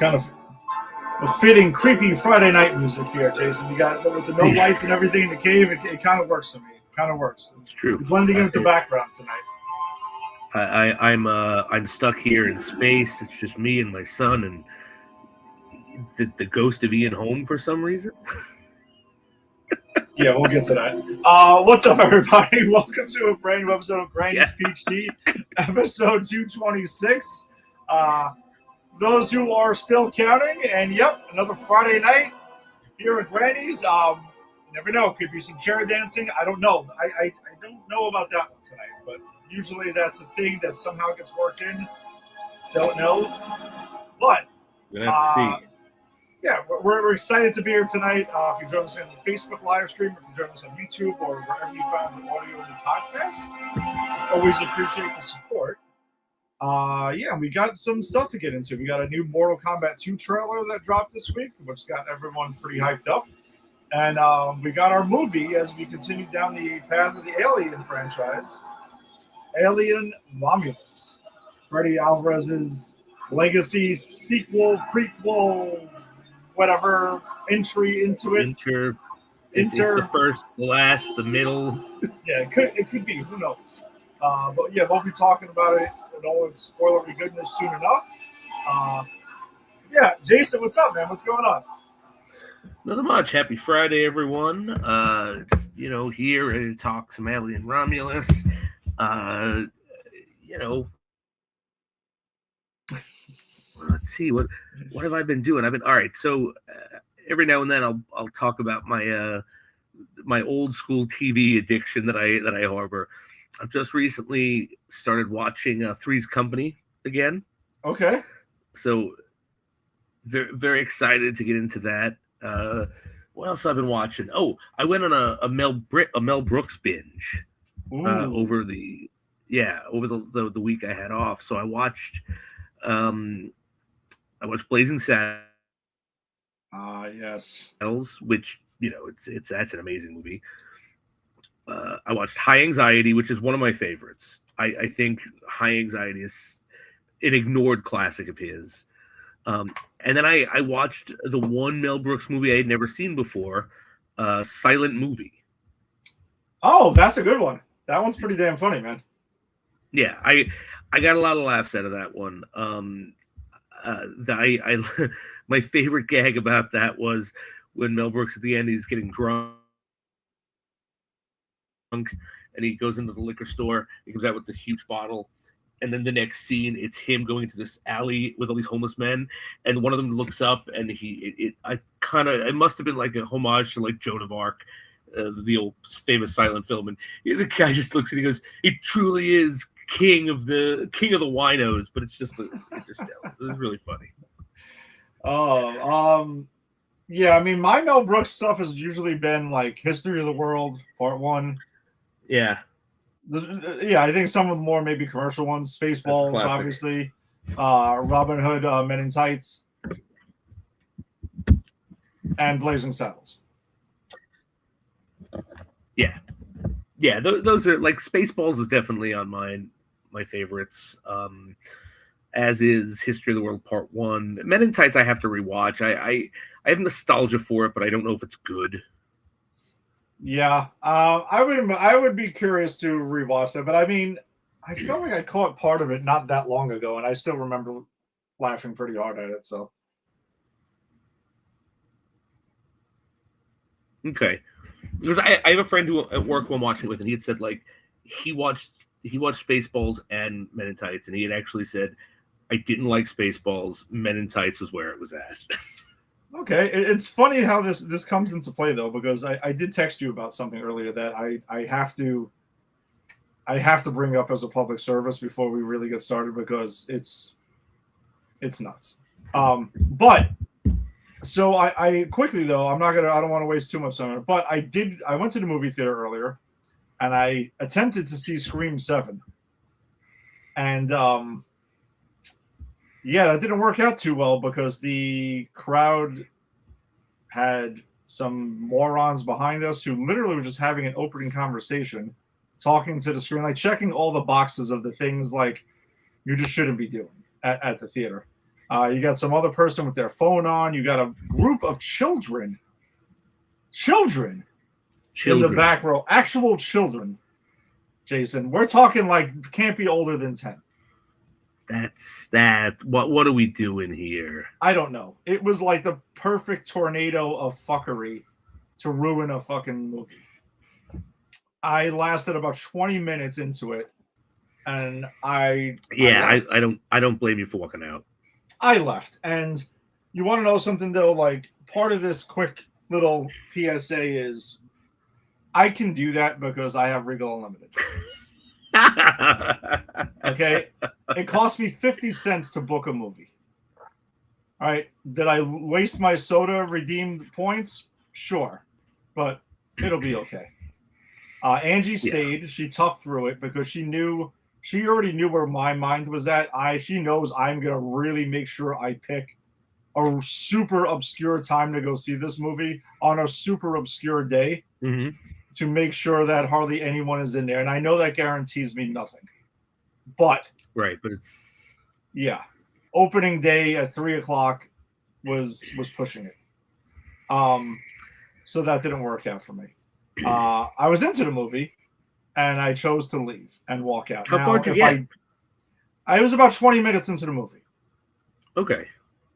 kind of a fitting, creepy Friday night music here, Jason. You got with the no lights and everything in the cave. It kind of works for me. It kind of works. It's true. You're blending in with the background tonight. I'm stuck here in space. It's just me and my son and the ghost of Ian Holm for some reason. Yeah, we'll get to that. What's up, everybody? Welcome to a brand new episode of Granny's Peach Tea, episode 226. Those who are still counting, and yep, another Friday night here at Granny's. You never know, could be some chair dancing. I don't know. I don't know about that one tonight, but usually that's a thing that somehow gets worked in. Don't know, but we're gonna have to see. Yeah, we're excited to be here tonight. If you join us on the Facebook live stream, if you join us on YouTube, or wherever you found your audio in the podcast, always appreciate the support. Yeah, we got some stuff to get into. We got a new Mortal Kombat 2 trailer that dropped this week, which got everyone pretty hyped up. And we got our movie as we continue down the path of the Alien franchise, Alien Romulus. Freddy Alvarez's legacy, sequel, prequel, whatever, entry into it. It's the first, the last, the middle. Yeah, it could be. Who knows? But yeah, we'll be talking about it in all its spoilery goodness soon enough. Yeah, Jason, what's up, man? What's going on? Nothing much. Happy Friday, everyone. Just, here ready to talk some Alien Romulus. Let's see, what have I been doing? All right. So every now and then I'll talk about my my old school TV addiction that I harbor. I've just recently started watching Three's Company again. Okay. So very, very excited to get into that. What else I've been watching? Oh, I went on a Mel Brooks binge over the week I had off. So I watched Blazing Saddles. Yes. Which that's an amazing movie. I watched High Anxiety, which is one of my favorites. I think High Anxiety is an ignored classic of his. And then I watched the one Mel Brooks movie I had never seen before, Silent Movie. Oh, that's a good one. That one's pretty damn funny, man. Yeah, I got a lot of laughs out of that one. My favorite gag about that was when Mel Brooks at the end, he's getting drunk and he goes into the liquor store. He comes out with the huge bottle. And then the next scene, it's him going into this alley with all these homeless men, and one of them looks up, and it must have been like a homage to like Joan of Arc, the old famous silent film, and the guy just looks and he goes, "It truly is king of the winos," but it's just it was really funny. Oh, yeah. I mean, my Mel Brooks stuff has usually been like History of the World Part 1. Yeah. Yeah, I think some of the more maybe commercial ones, Spaceballs, obviously, Robin Hood, Men in Tights, and Blazing Saddles. Yeah, those are like Spaceballs is definitely on my favorites. As is History of the World Part 1. Men in Tights I have to rewatch. I have nostalgia for it, but I don't know if it's good. Yeah, I would be curious to rewatch that, but I mean, I feel like I caught part of it not that long ago, and I still remember laughing pretty hard at it. So, okay, because I have a friend who at work who I'm watching with, and he had said like he watched Spaceballs and Men in Tights, and he had actually said, I didn't like Spaceballs. Men in Tights was where it was at. Okay, it's funny how this comes into play though, because I did text you about something earlier that I have to bring up as a public service before we really get started, because it's nuts. But so I quickly though, I don't want to waste too much time on it, but I went to the movie theater earlier and I attempted to see Scream 7. And yeah, that didn't work out too well because the crowd had some morons behind us who literally were just having an opening conversation, talking to the screen, like checking all the boxes of the things like you just shouldn't be doing at the theater. You got some other person with their phone on. You got a group of children in the back row. Actual children, Jason. We're talking like can't be older than 10. That's that. What are we doing here? I don't know. It was like the perfect tornado of fuckery to ruin a fucking movie. I lasted about 20 minutes into it, and I don't blame you for walking out. I left. And you want to know something though? Like, part of this quick little PSA is I can do that because I have Regal Unlimited. Okay, it cost me 50 cents to book a movie. All right, did I waste my soda redeemed points? Sure, but it'll be okay. Angie stayed. She toughed through it because she already knew where my mind was at. She knows I'm gonna really make sure I pick a super obscure time to go see this movie on a super obscure day. Mm-hmm. To make sure that hardly anyone is in there. And I know that guarantees me nothing. But it's opening day at 3:00 was pushing it. So that didn't work out for me. I was into the movie and I chose to leave and walk out. How far did you get? I was about 20 minutes into the movie. Okay.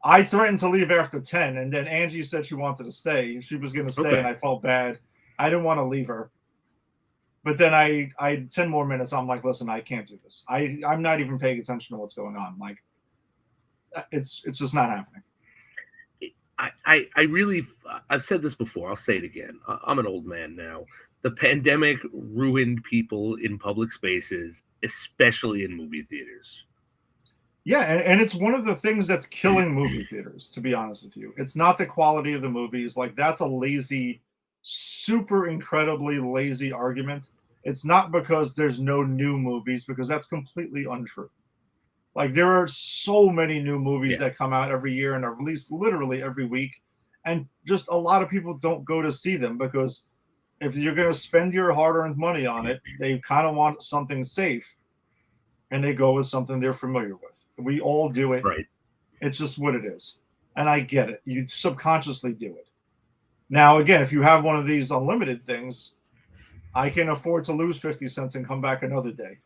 I threatened to leave after 10, and then Angie said she wanted to stay. She was going to stay, and I felt bad. I didn't want to leave her. But then I 10 more minutes. I'm like, listen, I can't do this. I'm not even paying attention to what's going on. Like, it's just not happening. I've said this before. I'll say it again. I'm an old man now. The pandemic ruined people in public spaces, especially in movie theaters. Yeah, and it's one of the things that's killing movie theaters, to be honest with you. It's not the quality of the movies. Like, that's a lazy, super incredibly lazy argument. It's not because there's no new movies, because that's completely untrue. Like, there are so many new movies that come out every year and are released literally every week. And just a lot of people don't go to see them because if you're going to spend your hard-earned money on it, they kind of want something safe. And they go with something they're familiar with. We all do it. Right. It's just what it is. And I get it. You subconsciously do it. Now, again, if you have one of these unlimited things, I can afford to lose 50 cents and come back another day,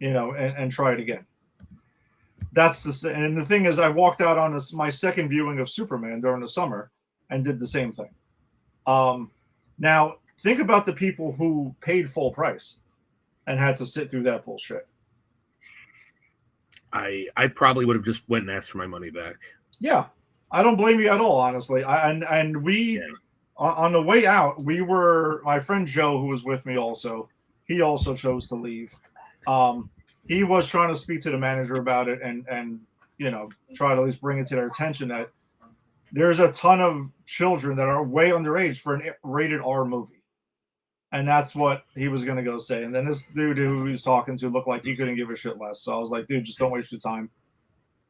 and try it again. And the thing is, I walked out on my second viewing of Superman during the summer and did the same thing. Now, think about the people who paid full price and had to sit through that bullshit. I probably would have just went and asked for my money back. Yeah, I don't blame you at all, honestly. On the way out, my friend Joe, who was with me also, he also chose to leave. He was trying to speak to the manager about it and try to at least bring it to their attention that there's a ton of children that are way underage for an rated R movie. And that's what he was going to go say. And then this dude who he was talking to looked like he couldn't give a shit less. So I was like, dude, just don't waste your time.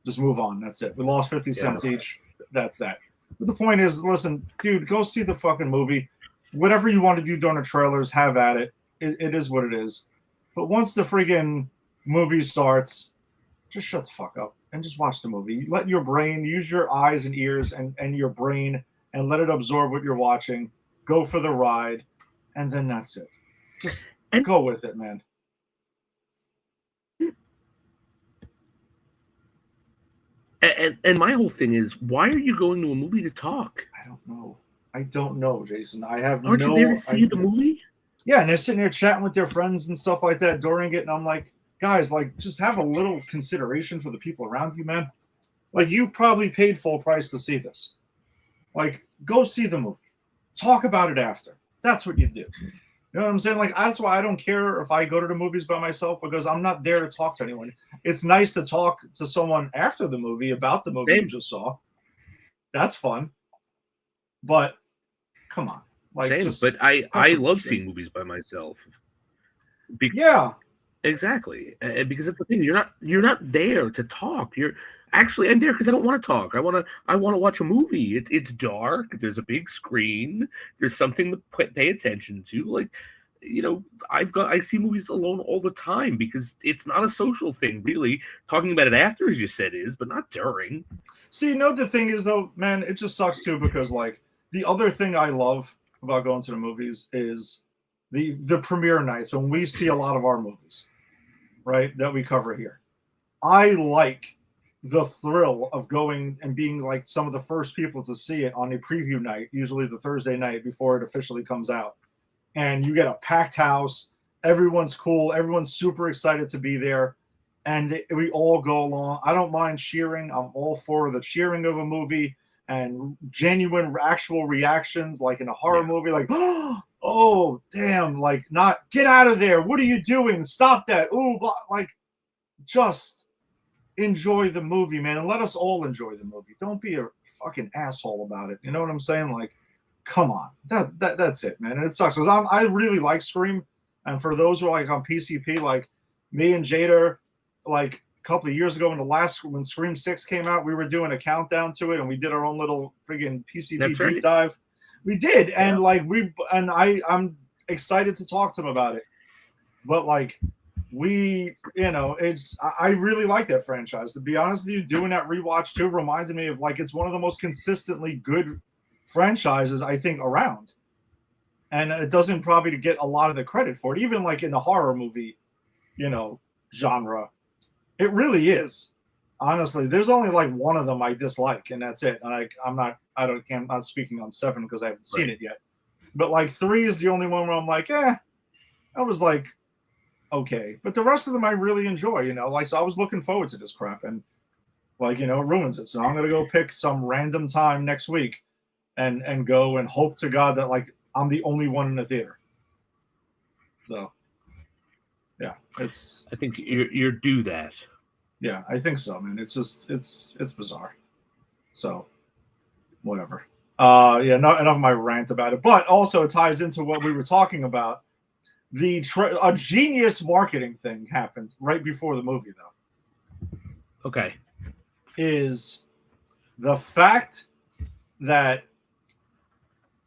Just move on. That's it. We lost 50 cents each. That's that. But the point is, listen, dude, go see the fucking movie. Whatever you want to do during the trailers, have at it. It is what it is. But once the friggin' movie starts, just shut the fuck up and just watch the movie. Let your brain, use your eyes and ears and your brain and let it absorb what you're watching. Go for the ride. And then that's it. Just go with it, man. And my whole thing is, why are you going to a movie to talk? I don't know, Jason. Aren't you there to see the movie? Yeah, and they're sitting there chatting with their friends and stuff like that during it. And I'm like, guys, like, just have a little consideration for the people around you, man. Like, you probably paid full price to see this. Like, go see the movie. Talk about it after. That's what you do. You know what I'm saying? Like, that's why I don't care if I go to the movies by myself, because I'm not there to talk to anyone. It's nice to talk to someone after the movie about the movie you just saw. That's fun. But come on. Like, but I love seeing movies by myself. Yeah. Exactly. Because that's the thing. You're not there to talk. I'm there because I don't want to talk. I want to watch a movie. It's dark. There's a big screen. There's something to pay attention to. Like, I see movies alone all the time because it's not a social thing, really. Talking about it after, as you said, is, but not during. See, the thing is though, man, it just sucks too because like the other thing I love about going to the movies is the premiere nights when we see a lot of our movies, right, that we cover here. I like the thrill of going and being like some of the first people to see it on a preview night, usually the Thursday night before it officially comes out. And you get a packed house. Everyone's cool. Everyone's super excited to be there. And we all go along. I don't mind cheering. I'm all for the cheering of a movie and genuine actual reactions, like in a horror movie, like, oh, damn, like, not get out of there. What are you doing? Stop that. Ooh, blah. Like, just enjoy the movie, man. And let us all enjoy the movie. Don't be a fucking asshole about it. You know what I'm saying? Like, come on. That's it, man. And it sucks because I really like Scream. And for those who are like on PCP, like me and Jada, like a couple of years ago when Scream 6 came out, we were doing a countdown to it and we did our own little friggin' PCP deep dive. We did. And like I'm excited to talk to him about it. But like I really like that franchise. To be honest with you, doing that rewatch too reminded me of like it's one of the most consistently good franchises I think around. And it doesn't probably get a lot of the credit for it, even like in the horror movie, genre. It really is. Honestly, there's only like one of them I dislike, and that's it. And I'm not speaking on 7 because I haven't seen it yet. But like 3 is the only one where I'm like, that was like okay. But the rest of them I really enjoy, like so I was looking forward to this crap and like, it ruins it. So I'm gonna go pick some random time next week and go and hope to God that like I'm the only one in the theater. So yeah, I think you're due that. Yeah, I think so, man. It's just it's bizarre. So whatever. Not enough of my rant about it, but also it ties into what we were talking about. A genius marketing thing happened right before the movie, though. Okay. Is the fact that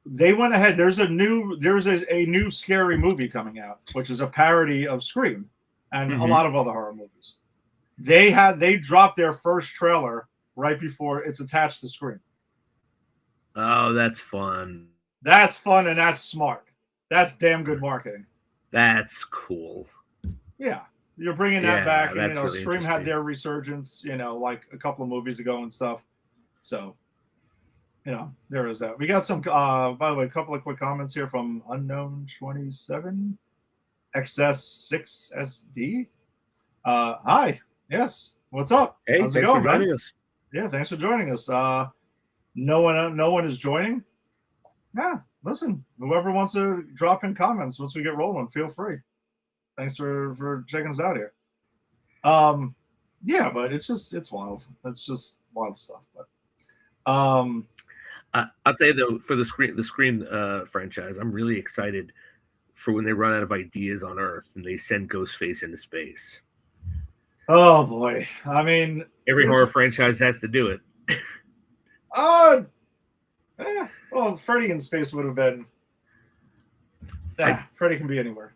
they went ahead. There's a new scary movie coming out, which is a parody of Scream and a lot of other horror movies. They dropped their first trailer right before it's attached to Scream. Oh, that's fun. That's fun and that's smart. That's damn good marketing. That's cool. Yeah. You're bringing that back. And, really Scream had their resurgence, like a couple of movies ago and stuff. So, there is that. We got some, by the way, a couple of quick comments here from Unknown27, XS6SD. Hi. Yes. What's up? Hey, how's it going, for joining us. Yeah, thanks for joining us. No one is joining. Yeah, listen, whoever wants to drop in comments once we get rolling, feel free. Thanks for checking us out here. Yeah, but it's wild. It's just wild stuff. But I'll tell you though, for the Scream franchise, I'm really excited for when they run out of ideas on Earth and they send Ghostface into space. Oh boy, I mean, every horror franchise has to do it. Well, Freddy in space would have been. Freddy can be anywhere.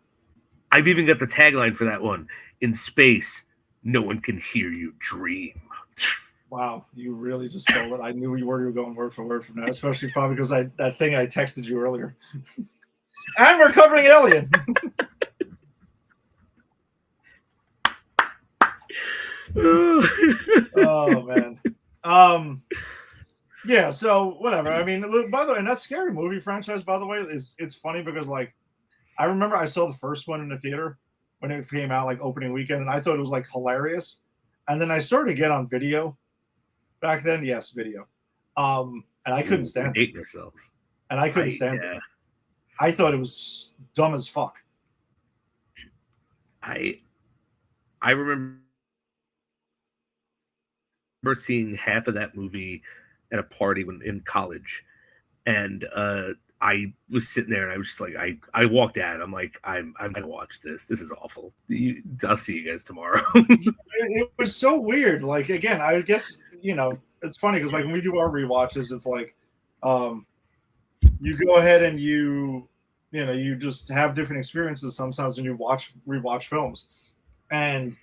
I've even got the tagline for that one. In space, no one can hear you dream. Wow, you really just stole it. I knew you were going word for word from that, especially probably because that thing I texted you earlier. And we're covering Alien. Oh man. Yeah, so whatever. I mean, by the way, and that Scary Movie franchise, by the way, it's funny because like I remember I saw the first one in the theater when it came out, like opening weekend, and I thought it was like hilarious. And then I started to get on video back then. Yes, video. And I couldn't stand it. Yourselves. And I couldn't stand it. I thought it was dumb as fuck. I remember seeing half of that movie at a party in college, and I was sitting there and I was just like, I walked out. I'm like, I'm gonna watch this. This is awful. I'll see you guys tomorrow. It was so weird. Like again, I guess it's funny because like when we do our rewatches, it's like, you go ahead and you you just have different experiences sometimes when you rewatch films, and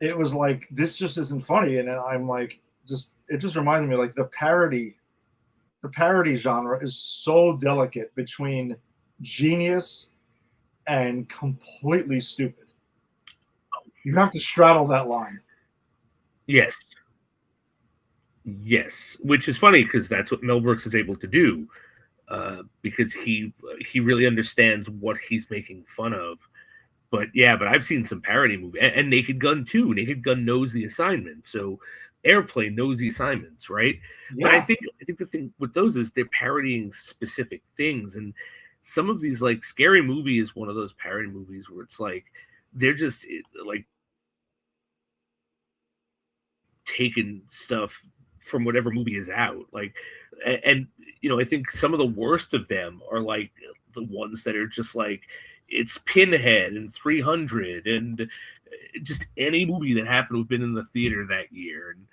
it was like this just isn't funny, and I'm like, it just reminded me like the parody genre is so delicate between genius and completely stupid. You have to straddle that line. Yes. Yes, which is funny because that's what Mel Brooks is able to do, because he really understands what he's making fun of. But yeah, but I've seen some parody movies, and Naked Gun too. Naked Gun knows the assignment, so Airplane knows the assignments, right? But Yeah. I think the thing with those is they're parodying specific things, and some of these, like Scary Movie is one of those parody movies where it's like they're just like taking stuff from whatever movie is out, like, and I think some of the worst of them are like the ones that are just like it's Pinhead and 300 and just any movie that happened to have been in the theater that year, and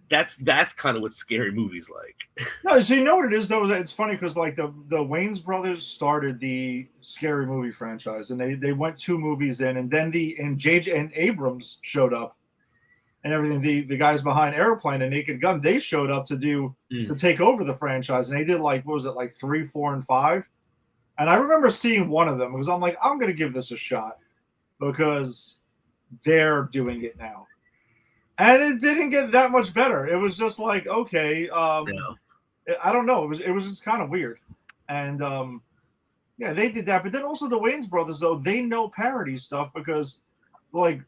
that's kind of what Scary Movies like. No, so you know what it is though? It's funny because like the Wayans brothers started the Scary Movie franchise, and they went 2 movies in, and then J.J. and Abrams showed up and everything. The guys behind Airplane and Naked Gun, they showed up to take over the franchise, and they did like, what was it, like 3, 4, and 5. And I remember seeing one of them because I'm like, I'm gonna give this a shot because they're doing it now. And it didn't get that much better. It was just like, okay, I don't know. It was just kind of weird. And yeah, they did that. But then also the Wayans brothers, though, they know parody stuff because, like,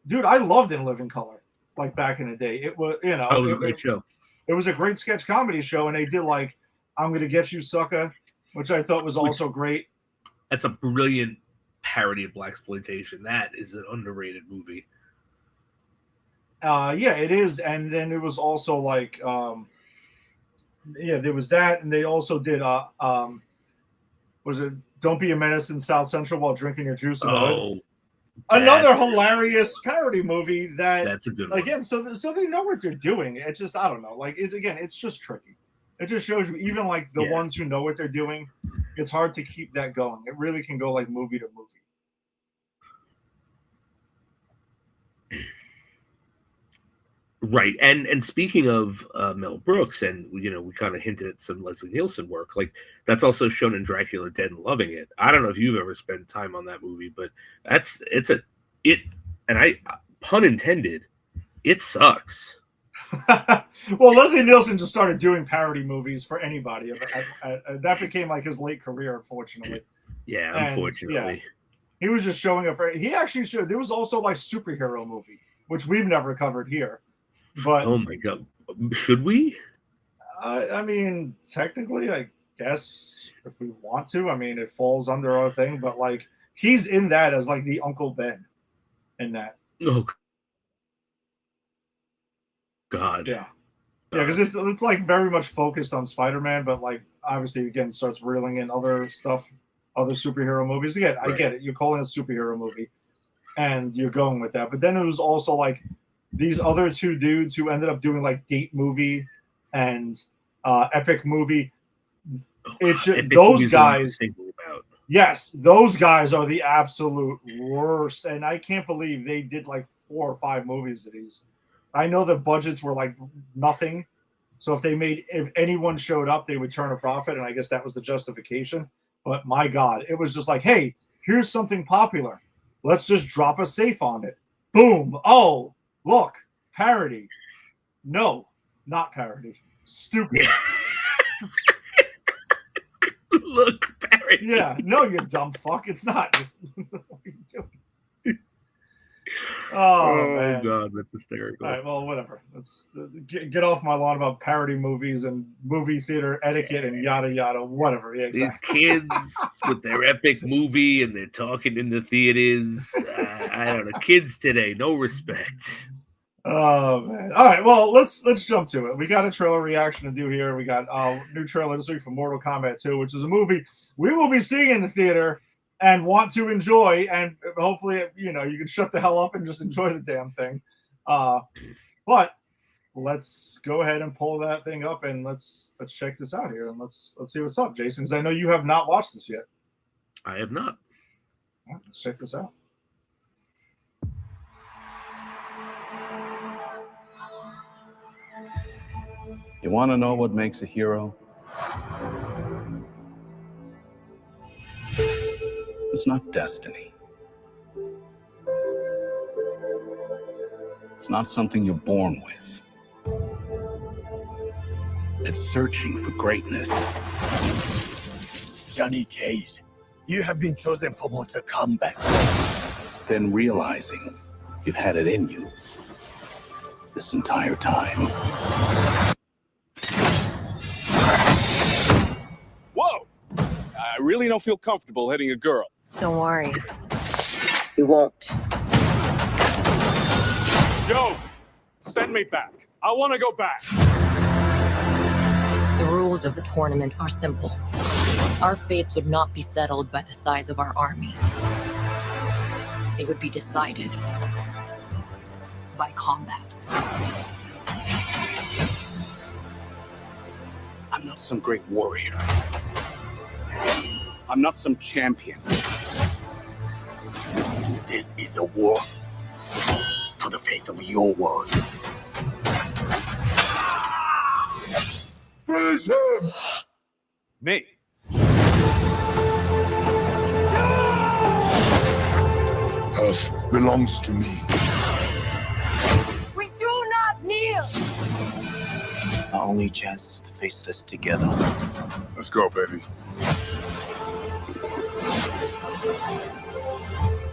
dude, I loved In Living Color. Like back in the day, it was it was a great show. It was a great sketch comedy show, and they did like "I'm Gonna Get You, Sucker," which I thought was also great. That's a brilliant parody of blaxploitation. That is an underrated movie. Yeah, it is. And then it was also like, yeah, there was that, and they also did was it "Don't Be a Menace in South Central While Drinking Your Juice in the Hood." Another hilarious parody movie that's a good one. Again, so they know what they're doing. It's just, I don't know, like, it's just tricky. It just shows you, even like the ones who know what they're doing, it's hard to keep that going. It really can go like movie to movie. Right, and speaking of Mel Brooks, and we kind of hinted at some Leslie Nielsen work, like that's also shown in Dracula Dead and Loving It. I don't know if you've ever spent time on that movie, but and I, pun intended, it sucks. Well, Leslie Nielsen just started doing parody movies for anybody. That became like his late career, unfortunately. Yeah, unfortunately. Yeah, he was just showing up. He actually showed. There was also like superhero movie, which we've never covered here. But oh my god, should we? I mean, technically, I guess if we want to. I mean, it falls under our thing, but like he's in that as like the Uncle Ben in that. Oh god. Yeah, because it's like very much focused on Spider-Man, but like obviously again starts reeling in other stuff, other superhero movies. Again, right. I get it. You're calling it a superhero movie, and you're going with that. But then it was also like these other 2 dudes who ended up doing like Date Movie and Epic Movie. Those guys. Yes, those guys are the absolute worst, and I can't believe they did like 4 or 5 movies of these. I know the budgets were like nothing, so if anyone showed up, they would turn a profit, and I guess that was the justification. But my God, it was just like, hey, here's something popular. Let's just drop a safe on it. Boom. Oh, look, parody. No, not parody. Stupid. Look, parody. Yeah, no, you dumb fuck. It's not. What are you doing? Oh man. God, that's hysterical. All right, well, whatever. Let's get off my lawn about parody movies and movie theater etiquette and yada yada, whatever. Yeah, exactly. These kids with their Epic Movie and they're talking in the theaters. I don't know. Kids today, no respect. Oh man! All right, well, let's jump to it. We got a trailer reaction to do here. We got a new trailer this week for Mortal Kombat 2, which is a movie we will be seeing in the theater and want to enjoy, and hopefully, you can shut the hell up and just enjoy the damn thing. But let's go ahead and pull that thing up and let's check this out here and let's see what's up, Jason. Because I know you have not watched this yet. I have not. Well, let's check this out. You want to know what makes a hero? It's not destiny. It's not something you're born with. It's searching for greatness. Johnny Cage, you have been chosen for Mortal Kombat. Then realizing you've had it in you this entire time. Whoa! I really don't feel comfortable hitting a girl. Don't worry. You won't. Yo, send me back. I want to go back. The rules of the tournament are simple. Our fates would not be settled by the size of our armies. They would be decided by combat. I'm not some great warrior. I'm not some champion. This is a war for the fate of your world. Finish him! Me. Earth belongs to me. We do not kneel! Our only chance is to face this together. Let's go, baby.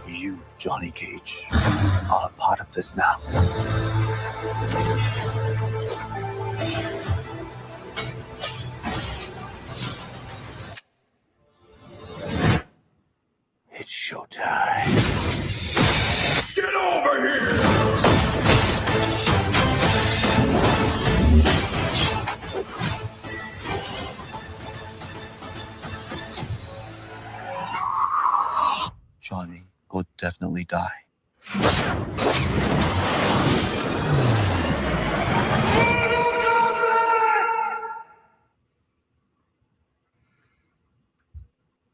You, Johnny Cage, are a part of this now. It's showtime. Get over here! Johnny will definitely die.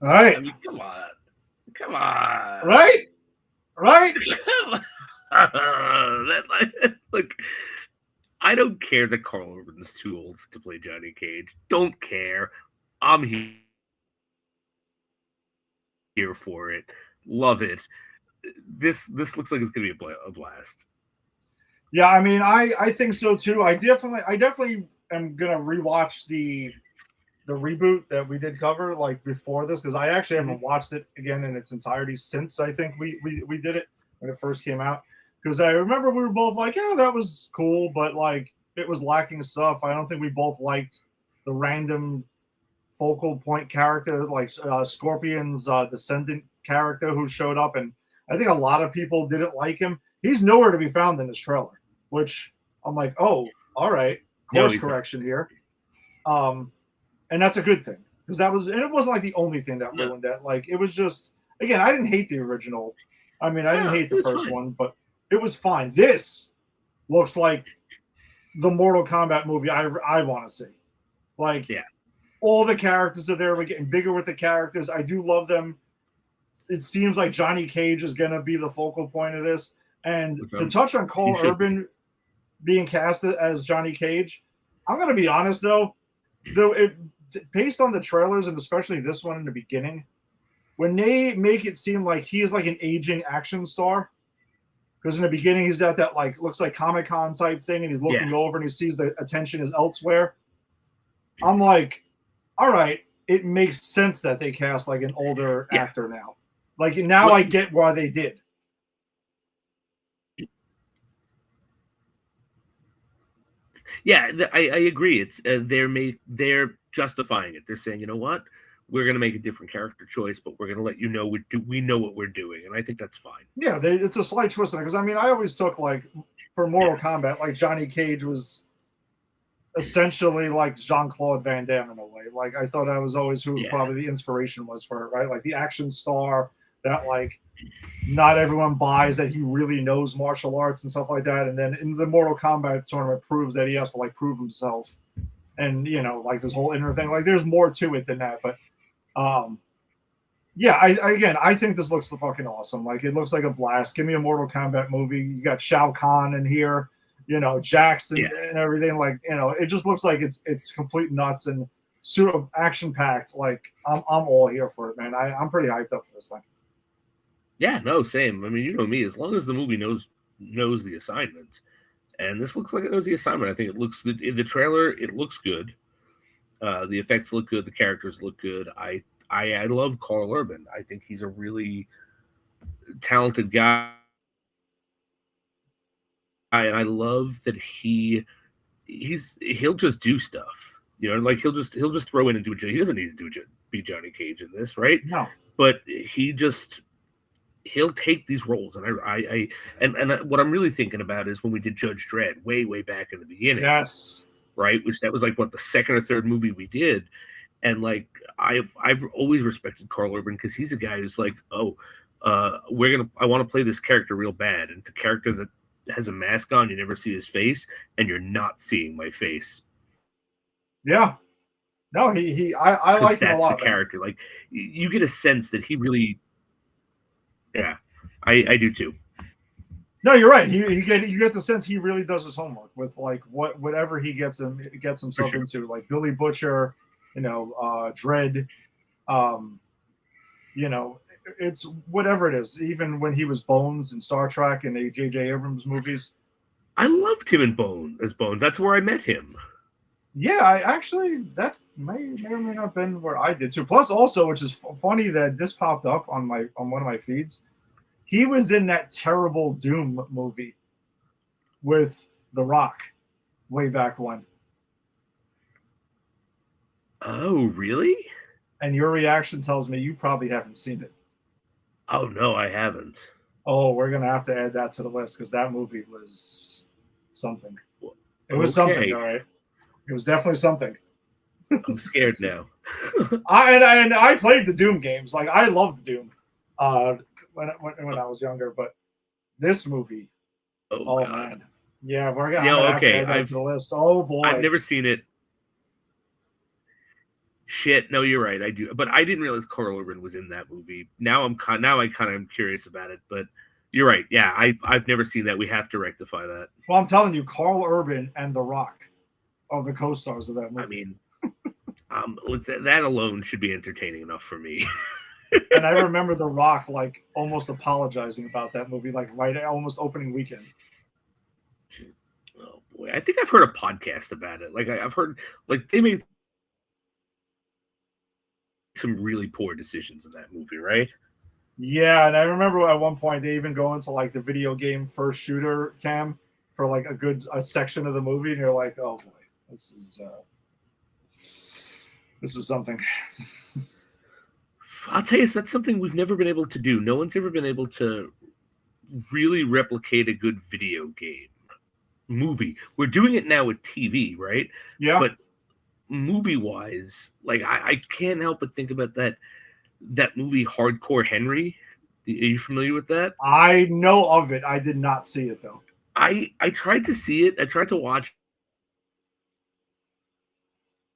All right. I mean, come on. Come on. Right? Right? Look, I don't care that Carl Urban's too old to play Johnny Cage. Don't care. I'm here for it. Love it. This looks like it's gonna be a blast. Yeah, I mean, I think so too. I definitely am gonna rewatch the reboot that we did cover like before this, because I actually haven't watched it again in its entirety since I think we did it when it first came out. Because I remember we were both like, yeah, that was cool, but like it was lacking stuff. I don't think we both liked the random focal point character like Scorpion's descendant character who showed up, and I think a lot of people didn't like him. He's nowhere to be found in this trailer, which I'm like, oh, all right, course correction here. And that's a good thing, because and it wasn't like the only thing that ruined that. Like, it was just, again, I didn't hate the original. I mean, I didn't hate the first one, but it was fine. This looks like the Mortal Kombat movie I want to see. Like, all the characters are there. We're getting bigger with the characters. I do love them. It seems like Johnny Cage is going to be the focal point of this. And to touch on Carl Urban being casted as Johnny Cage, I'm going to be honest, though based on the trailers, and especially this one in the beginning, when they make it seem like he is like an aging action star, because in the beginning he's at that like looks like Comic-Con type thing, and he's looking over and he sees the attention is elsewhere. I'm like, all right, it makes sense that they cast like an older actor now. Like now I get why they did. Yeah, I agree. It's they're justifying it. They're saying, you know what, we're going to make a different character choice, but we're going to let you know we know what we're doing, and I think that's fine. Yeah, it's a slight twist on it, because I mean, I always took like for Mortal Kombat, like Johnny Cage was essentially like Jean-Claude Van Damme in a way. Like I thought that was always who probably the inspiration was for it, right? Like the action star that like not everyone buys that he really knows martial arts and stuff like that. And then in the Mortal Kombat tournament proves that he has to like prove himself. And, you know, like this whole inner thing, like there's more to it than that. But Yeah, I think this looks fucking awesome. Like, it looks like a blast. Give me a Mortal Kombat movie. You got Shao Kahn in here, Jackson and everything. Like, it just looks like it's complete nuts and sort of action packed. Like, I'm all here for it, man. I'm pretty hyped up for this thing. Yeah, no, same. I mean, you know me. As long as the movie knows the assignment, and this looks like it knows the assignment. I think it looks in the trailer. It looks good. The effects look good. The characters look good. I love Carl Urban. I think he's a really talented guy, and I love that he'll just do stuff. Like he'll just throw in and do. He doesn't need to be Johnny Cage in this, right? No, but he'll take these roles, and and what I'm really thinking about is when we did Judge Dredd way back in the beginning. Yes. Right, which that was like the second or third movie we did, and like I've always respected Carl Urban because he's a guy who's like, I want to play this character real bad, and it's a character that has a mask on, you never see his face, and you're not seeing my face. Yeah, no, I like him a lot. That's the character. Like you get a sense that he really, yeah, I do too. No, you're right. You get the sense he really does his homework with like whatever he gets himself into, like Billy Butcher, Dredd, it's whatever it is. Even when he was Bones in Star Trek and the J.J. Abrams movies, I loved him in Bones. That's where I met him. Yeah, that may or may not have been where I did too. Plus, also, which is funny that this popped up on one of my feeds. He was in that terrible Doom movie with The Rock way back when. Oh, really? And your reaction tells me you probably haven't seen it. Oh, no, I haven't. Oh, we're going to have to add that to the list because that movie was something. It was something, all right. It was definitely something. I'm scared now. I played the Doom games. Like, I loved Doom. When I was younger, but this movie, oh man, yeah, we're gonna have to add that to the list. Oh boy, I've never seen it. Shit, no, you're right, I do, but I didn't realize Carl Urban was in that movie. Now I kind of am curious about it, but you're right. Yeah, I've never seen that. We have to rectify that. Well, I'm telling you, Carl Urban and The Rock are the co-stars of that movie. I mean, that alone should be entertaining enough for me. And I remember The Rock like almost apologizing about that movie, like almost opening weekend. Oh boy, I think I've heard a podcast about it. Like I've heard, like they made some really poor decisions in that movie, right? Yeah, and I remember at one point they even go into like the video game first shooter cam for like a section of the movie, and you're like, oh boy, this is something. I'll tell you, that's something we've never been able to do. No one's ever been able to really replicate a good video game movie. We're doing it now with TV, right? Yeah. But movie-wise, like I can't help but think about that movie Hardcore Henry. Are you familiar with that? I know of it. I did not see it though. I tried to see it. I tried to watch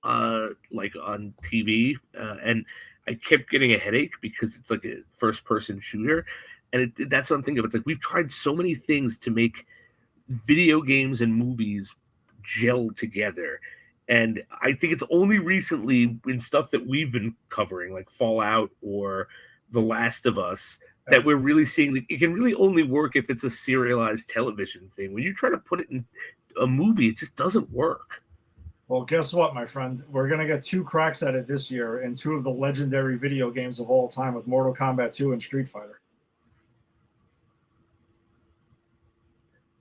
like on TV, and I kept getting a headache because it's like a first-person shooter, and that's what I'm thinking of. It's like we've tried so many things to make video games and movies gel together, and I think it's only recently in stuff that we've been covering, like Fallout or The Last of Us, that we're really seeing that it can really only work if it's a serialized television thing. When you try to put it in a movie, it just doesn't work. Well, guess what, my friend? We're going to get 2 cracks at it this year in 2 of the legendary video games of all time with Mortal Kombat 2 and Street Fighter.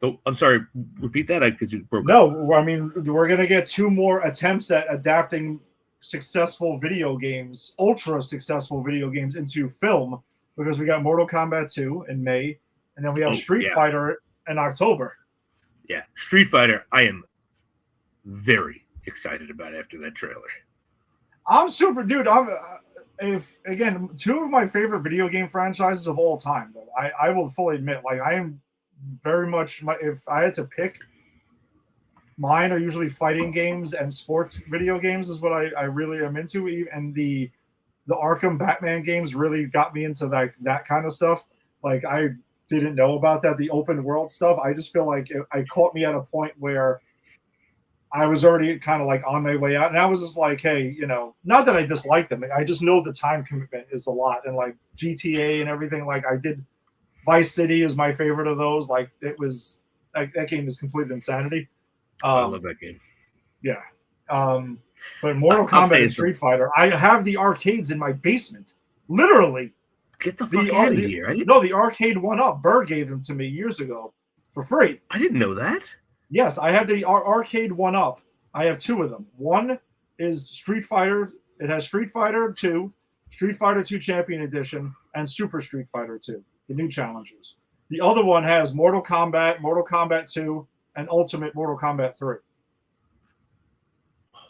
Oh, I'm sorry, repeat that because you broke up. No, I mean, we're going to get 2 more attempts at adapting successful video games, ultra successful video games into film because we got Mortal Kombat 2 in May, and then we have Street Fighter in October. Yeah, Street Fighter, I am very excited about after that trailer. I'm super, dude. Again, 2 of my favorite video game franchises of all time. Though I will fully admit, like I am very much. If I had to pick, mine are usually fighting games and sports video games is what I really am into. And the the Arkham Batman games really got me into that kind of stuff. Like I didn't know about that, the open world stuff. I just feel like it caught me at a point where I was already kind of like on my way out, and I was just like, hey, not that I dislike them. I just know the time commitment is a lot, and like GTA and everything. Like I did, Vice City is my favorite of those. Like it was that game is complete insanity. I love that game. Yeah. But Mortal Kombat and Street Fighter, I have the arcades in my basement. Literally. Get the fuck out of here. No, the arcade 1-up. Bird gave them to me years ago for free. I didn't know that. Yes, I have the arcade 1-up. I have two of them. One is Street Fighter. It has Street Fighter 2, Street Fighter 2 Champion Edition, and Super Street Fighter 2, the new challengers. The other one has Mortal Kombat 2, and Ultimate Mortal Kombat 3.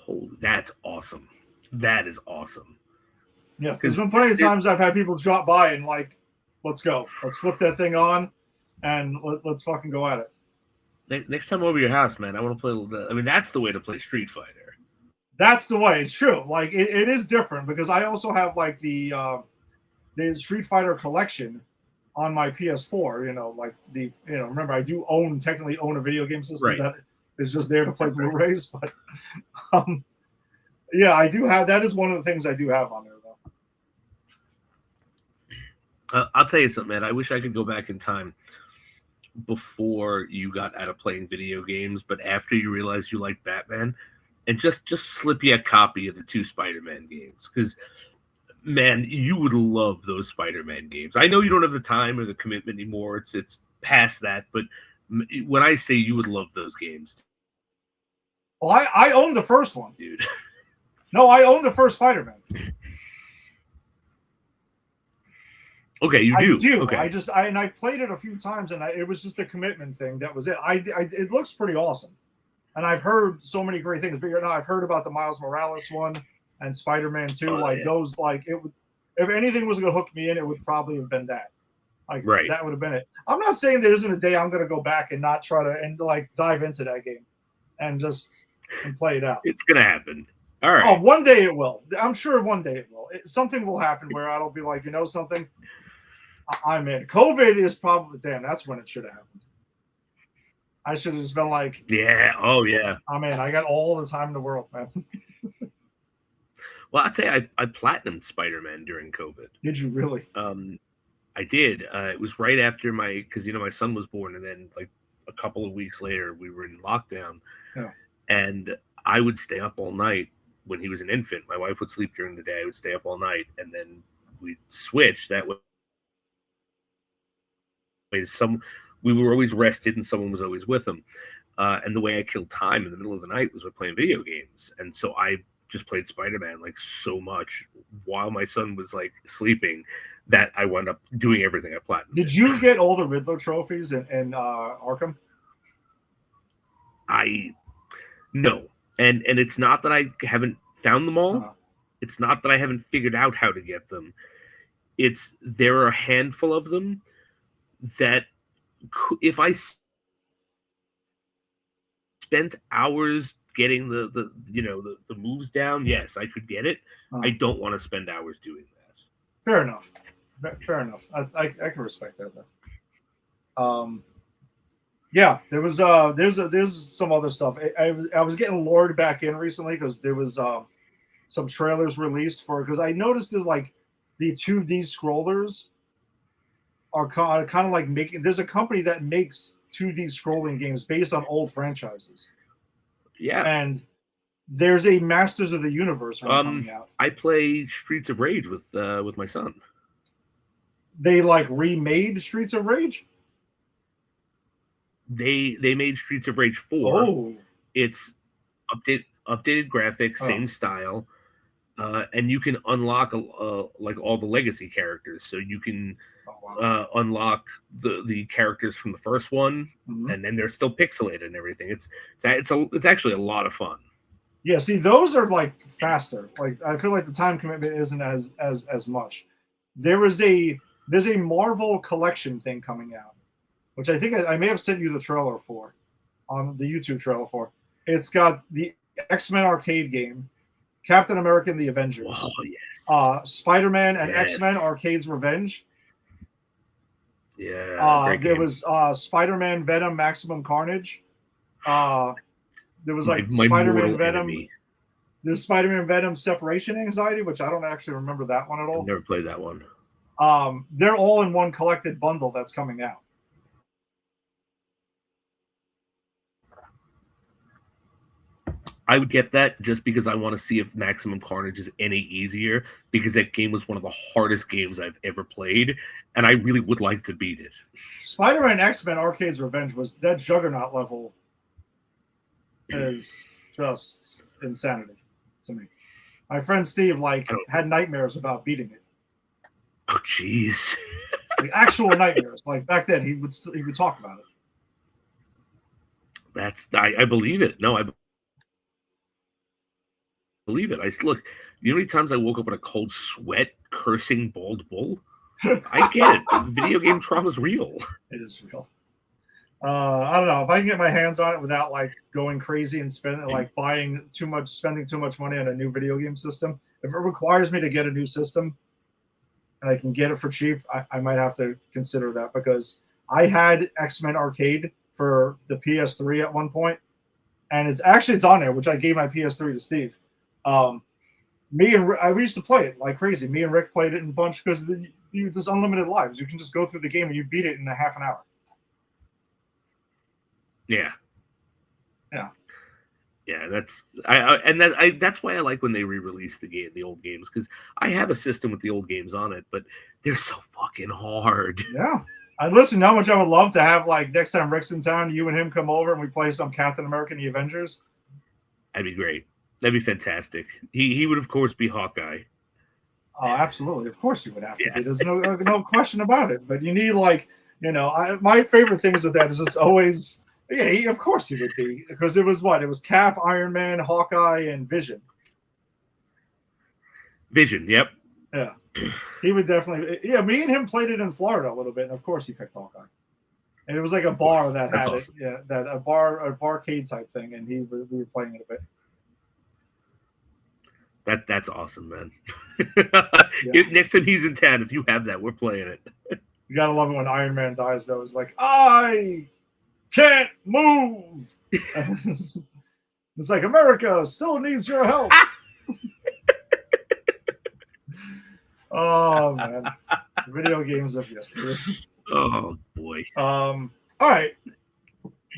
Oh, that's awesome. That is awesome. Yes, there's been plenty of times I've had people drop by and like, let's go. Let's flip that thing on and let's fucking go at it. Next time over your house, man, I want to play a little bit. I mean, that's the way to play Street Fighter. That's the way. It's true. Like, it is different because I also have like the Street Fighter collection on my PS4, like remember I do technically own a video game system that is just there to play Blu-rays, but yeah, I do have, that is one of the things I do have on there though. I'll tell you something, man. I wish I could go back in time before you got out of playing video games, but after you realized you liked Batman, and just slip you a copy of the 2 Spider-Man games, because man, you would love those Spider-Man games. I know you don't have the time or the commitment anymore. It's past that. But when I say you would love those games. Well, I own the first one. Dude. No, I own the first Spider-Man. Okay, you do. I do. Okay. I played it a few times, and it was just a commitment thing. That was it. It looks pretty awesome. And I've heard so many great things. But now I've heard about the Miles Morales one. And Spider-Man 2, those, it would, if anything was going to hook me in, it would probably have been that. That would have been it. I'm not saying there isn't a day I'm going to go back and not try to dive into that game and play it out. It's going to happen. All right. Oh, one day it will. I'm sure one day it will. Something will happen where I'll be like, something, I'm in. COVID is probably, that's when it should have happened. I should have just been like, yeah, oh yeah, I'm in. I got all the time in the world, man. Well, I'll tell you, I platinumed Spider-Man during COVID. Did you really? I did. It was right after because my son was born, and then like a couple of weeks later, we were in lockdown, and I would stay up all night when he was an infant. My wife would sleep during the day. I would stay up all night, and then we'd switch. That way, we were always rested, and someone was always with them. And the way I killed time in the middle of the night was by playing video games, and so I just played Spider-Man like so much while my son was like sleeping that I wound up doing everything I planned. Did you get all the Riddler trophies in Arkham? No. And it's not that I haven't found them all. It's not that I haven't figured out how to get them. There are a handful of them that if I spent hours getting the moves down, yes, I could get it. I don't want to spend hours doing that. Fair enough. I can respect that though. Yeah, there's some other stuff. I was getting lured back in recently because there was some trailers released because I noticed there's like the 2D scrollers are kind of like there's a company that makes 2D scrolling games based on old franchises. Yeah, and there's a Masters of the Universe one coming out. I play Streets of Rage with my son. They like remade Streets of Rage. They made Streets of Rage 4. Oh, it's updated graphics, same style, and you can unlock like all the legacy characters. So you can unlock the characters from the first one, and then they're still pixelated and everything. It's actually a lot of fun. Yeah, see, those are like faster. Like I feel like the time commitment isn't as much. There's a Marvel collection thing coming out, which I think I may have sent you the trailer for, on the YouTube trailer for. It's got the X-Men arcade game, Captain America and the Avengers. Oh yes. Spider-Man and Yes. X-Men Arcade's Revenge. Yeah. Great There game. was Spider-Man Venom Maximum Carnage. There was like my Spider-Man mortal Venom. enemy. There's Spider-Man Venom Separation Anxiety, which I don't actually remember that one at all. I've never played that one. They're all in one collected bundle that's coming out. I would get that just because I want to see if Maximum Carnage is any easier, because that game was one of the hardest games I've ever played, and I really would like to beat it. Spider-Man X-Men Arcade's Revenge was that Juggernaut level is just insanity to me. My friend Steve had nightmares about beating it. Oh, jeez. Like actual nightmares. Like back then, he would talk about it. I believe it. No, I believe it. Look. You know how many times I woke up in a cold sweat, cursing bald bull? I get it. Video game trauma is real. It is real. I don't know if I can get my hands on it without like going crazy and spending too much money on a new video game system. If it requires me to get a new system and I can get it for cheap, I might have to consider that, because I had X-Men Arcade for the PS3 at one point, and it's on there, which I gave my PS3 to Steve. We used to play it like crazy. Me and Rick played it in a bunch because there's unlimited lives. You can just go through the game and you beat it in a half an hour. Yeah. That's why I like when they re-release the old games, because I have a system with the old games on it, but they're so fucking hard. Yeah. Listen, how much I would love to have, like, next time Rick's in town, you and him come over and we play some Captain America and the Avengers. That'd be great. That'd be fantastic. He would, of course, be Hawkeye. Oh, absolutely. Of course he would have to be. There's no question about it. But you need, like, my favorite things with that is just always, of course he would be. Because it was what? It was Cap, Iron Man, Hawkeye, and Vision. Vision, yep. Yeah. He would definitely. Yeah, me and him played it in Florida a little bit, and of course he picked Hawkeye. And it was like a bar that had awesome. it. Yeah, that a barcade type thing, and we were playing it a bit. That's awesome, man. Yeah. Next time he's in town, if you have that, we're playing it. You gotta love it when Iron Man dies, though. It's like, I can't move. It's like, America still needs your help. Oh man, video games of yesterday. Oh boy. All right.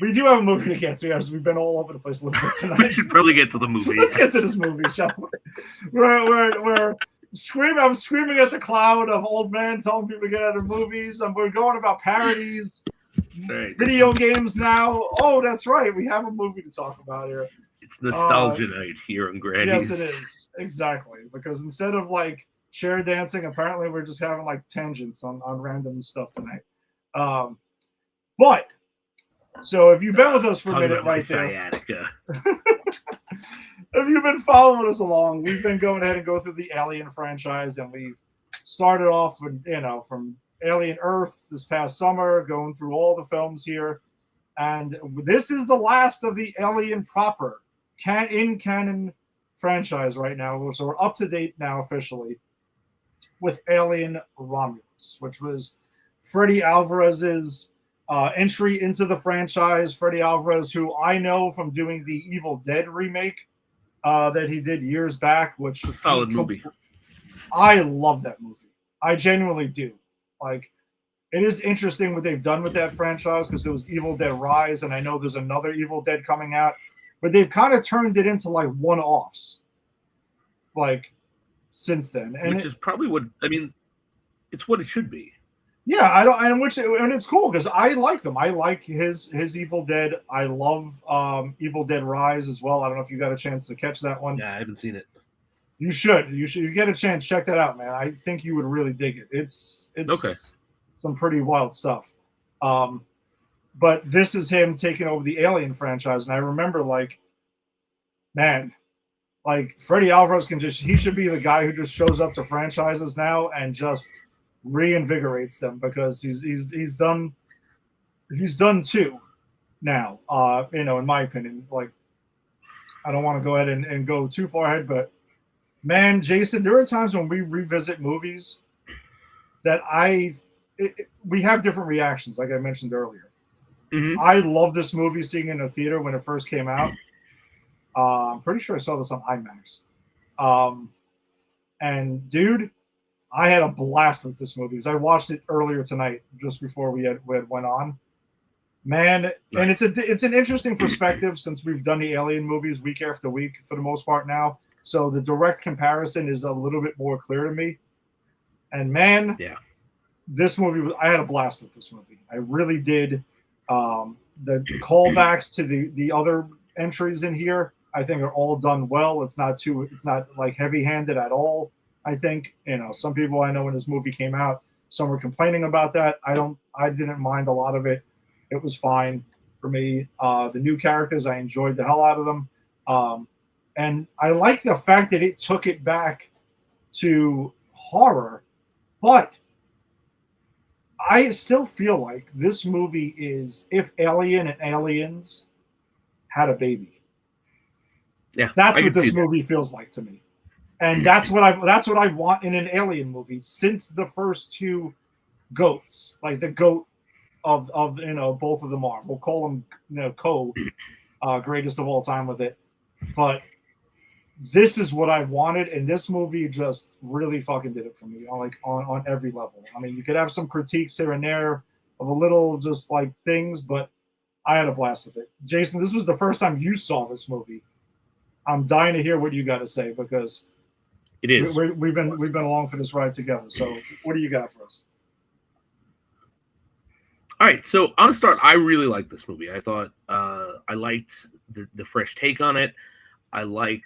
We do have a movie to get to. We've been all over the place a little bit tonight. We should probably get to the movie. Let's get to this movie, shall we? We're screaming. I'm screaming at the cloud of old men telling people to get out of movies. And we're going about parodies, right. video games now. Oh, that's right. We have a movie to talk about here. It's nostalgia night here in Granny's. Yes, it is. Exactly. Because instead of like chair dancing, apparently we're just having like tangents on random stuff tonight. But so if you've been with us for a minute right there, sciatica. if you've been following us along, we've been going ahead and go through the Alien franchise, and we started off with, from Alien Earth this past summer, going through all the films here. And this is the last of the Alien proper in canon franchise right now. So we're up to date now officially with Alien Romulus, which was Freddy Alvarez's entry into the franchise. Freddy Alvarez, who I know from doing the Evil Dead remake that he did years back, which a solid movie. I love that movie. I genuinely do. Like, it is interesting what they've done with that franchise, because it was Evil Dead Rise, and I know there's another Evil Dead coming out, but they've kind of turned it into like one-offs, like, since then. And which is probably it's what it should be. Yeah, and it's cool because I like them. I like his Evil Dead. I love Evil Dead Rise as well. I don't know if you got a chance to catch that one. Yeah, I haven't seen it. You should. You get a chance, check that out, man. I think you would really dig it. It's okay. Some pretty wild stuff. But this is him taking over the Alien franchise, and I remember, like, man, like Freddy Alvarez he should be the guy who just shows up to franchises now and just reinvigorates them, because he's done two now. In my opinion, like, I don't want to go ahead and go too far ahead, but Man, Jason, there are times when we revisit movies that we have different reactions, like I mentioned earlier. Mm-hmm. I love this movie seeing it in the theater when it first came out. I'm pretty sure I saw this on IMAX. And dude, I had a blast with this movie because I watched it earlier tonight, just before we had went on. Man, and it's an interesting perspective since we've done the Alien movies week after week for the most part now. So the direct comparison is a little bit more clear to me. And man, yeah, this movie I had a blast with this movie. I really did. The callbacks to the other entries in here, I think, are all done well. It's not like heavy-handed at all. I think, some people I know when this movie came out, some were complaining about that. I didn't mind a lot of it. It was fine for me. The new characters, I enjoyed the hell out of them. And I like the fact that it took it back to horror, but I still feel like this movie is if Alien and Aliens had a baby. Yeah, that's what this movie feels like to me, and that's what I want in an Alien movie since the first two goats, like the goat of both of them are. We'll call them greatest of all time with it, but this is what I wanted, and this movie just really fucking did it for me on every level. I mean, you could have some critiques here and there of a little just like things, but I had a blast with it. Jason, this was the first time you saw this movie. I'm dying to hear what you got to say because it is. We've been along for this ride together. So, what do you got for us? All right, so I'm gonna start. I really liked this movie. I thought I liked the fresh take on it. I like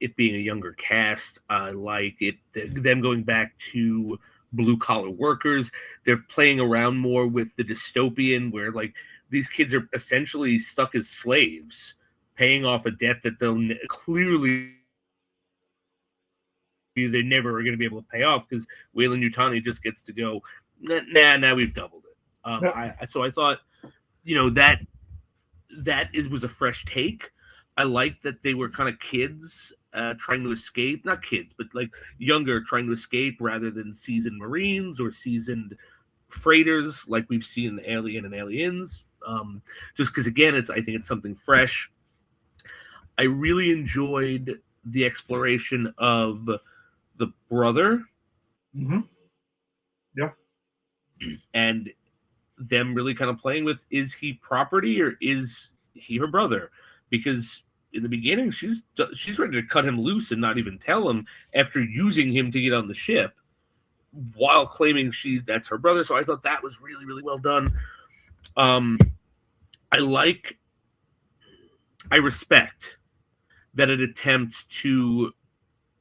it being a younger cast. I like them going back to blue collar workers. They're playing around more with the dystopian, where like these kids are essentially stuck as slaves, paying off a debt that they'll clearly they never are going to be able to pay off because Weyland-Yutani just gets to go. Now we've doubled it. So I thought, that was a fresh take. I like that they were kind of kids trying to escape. Not kids, but like younger trying to escape rather than seasoned Marines or seasoned freighters like we've seen in Alien and Aliens. Just because, again, I think it's something fresh. I really enjoyed the exploration of the brother. Mm-hmm. Yeah. And them really kind of playing with, is he property or is he her brother? Because in the beginning, she's ready to cut him loose and not even tell him after using him to get on the ship while claiming that's her brother. So I thought that was really, really well done. I respect that it attempts to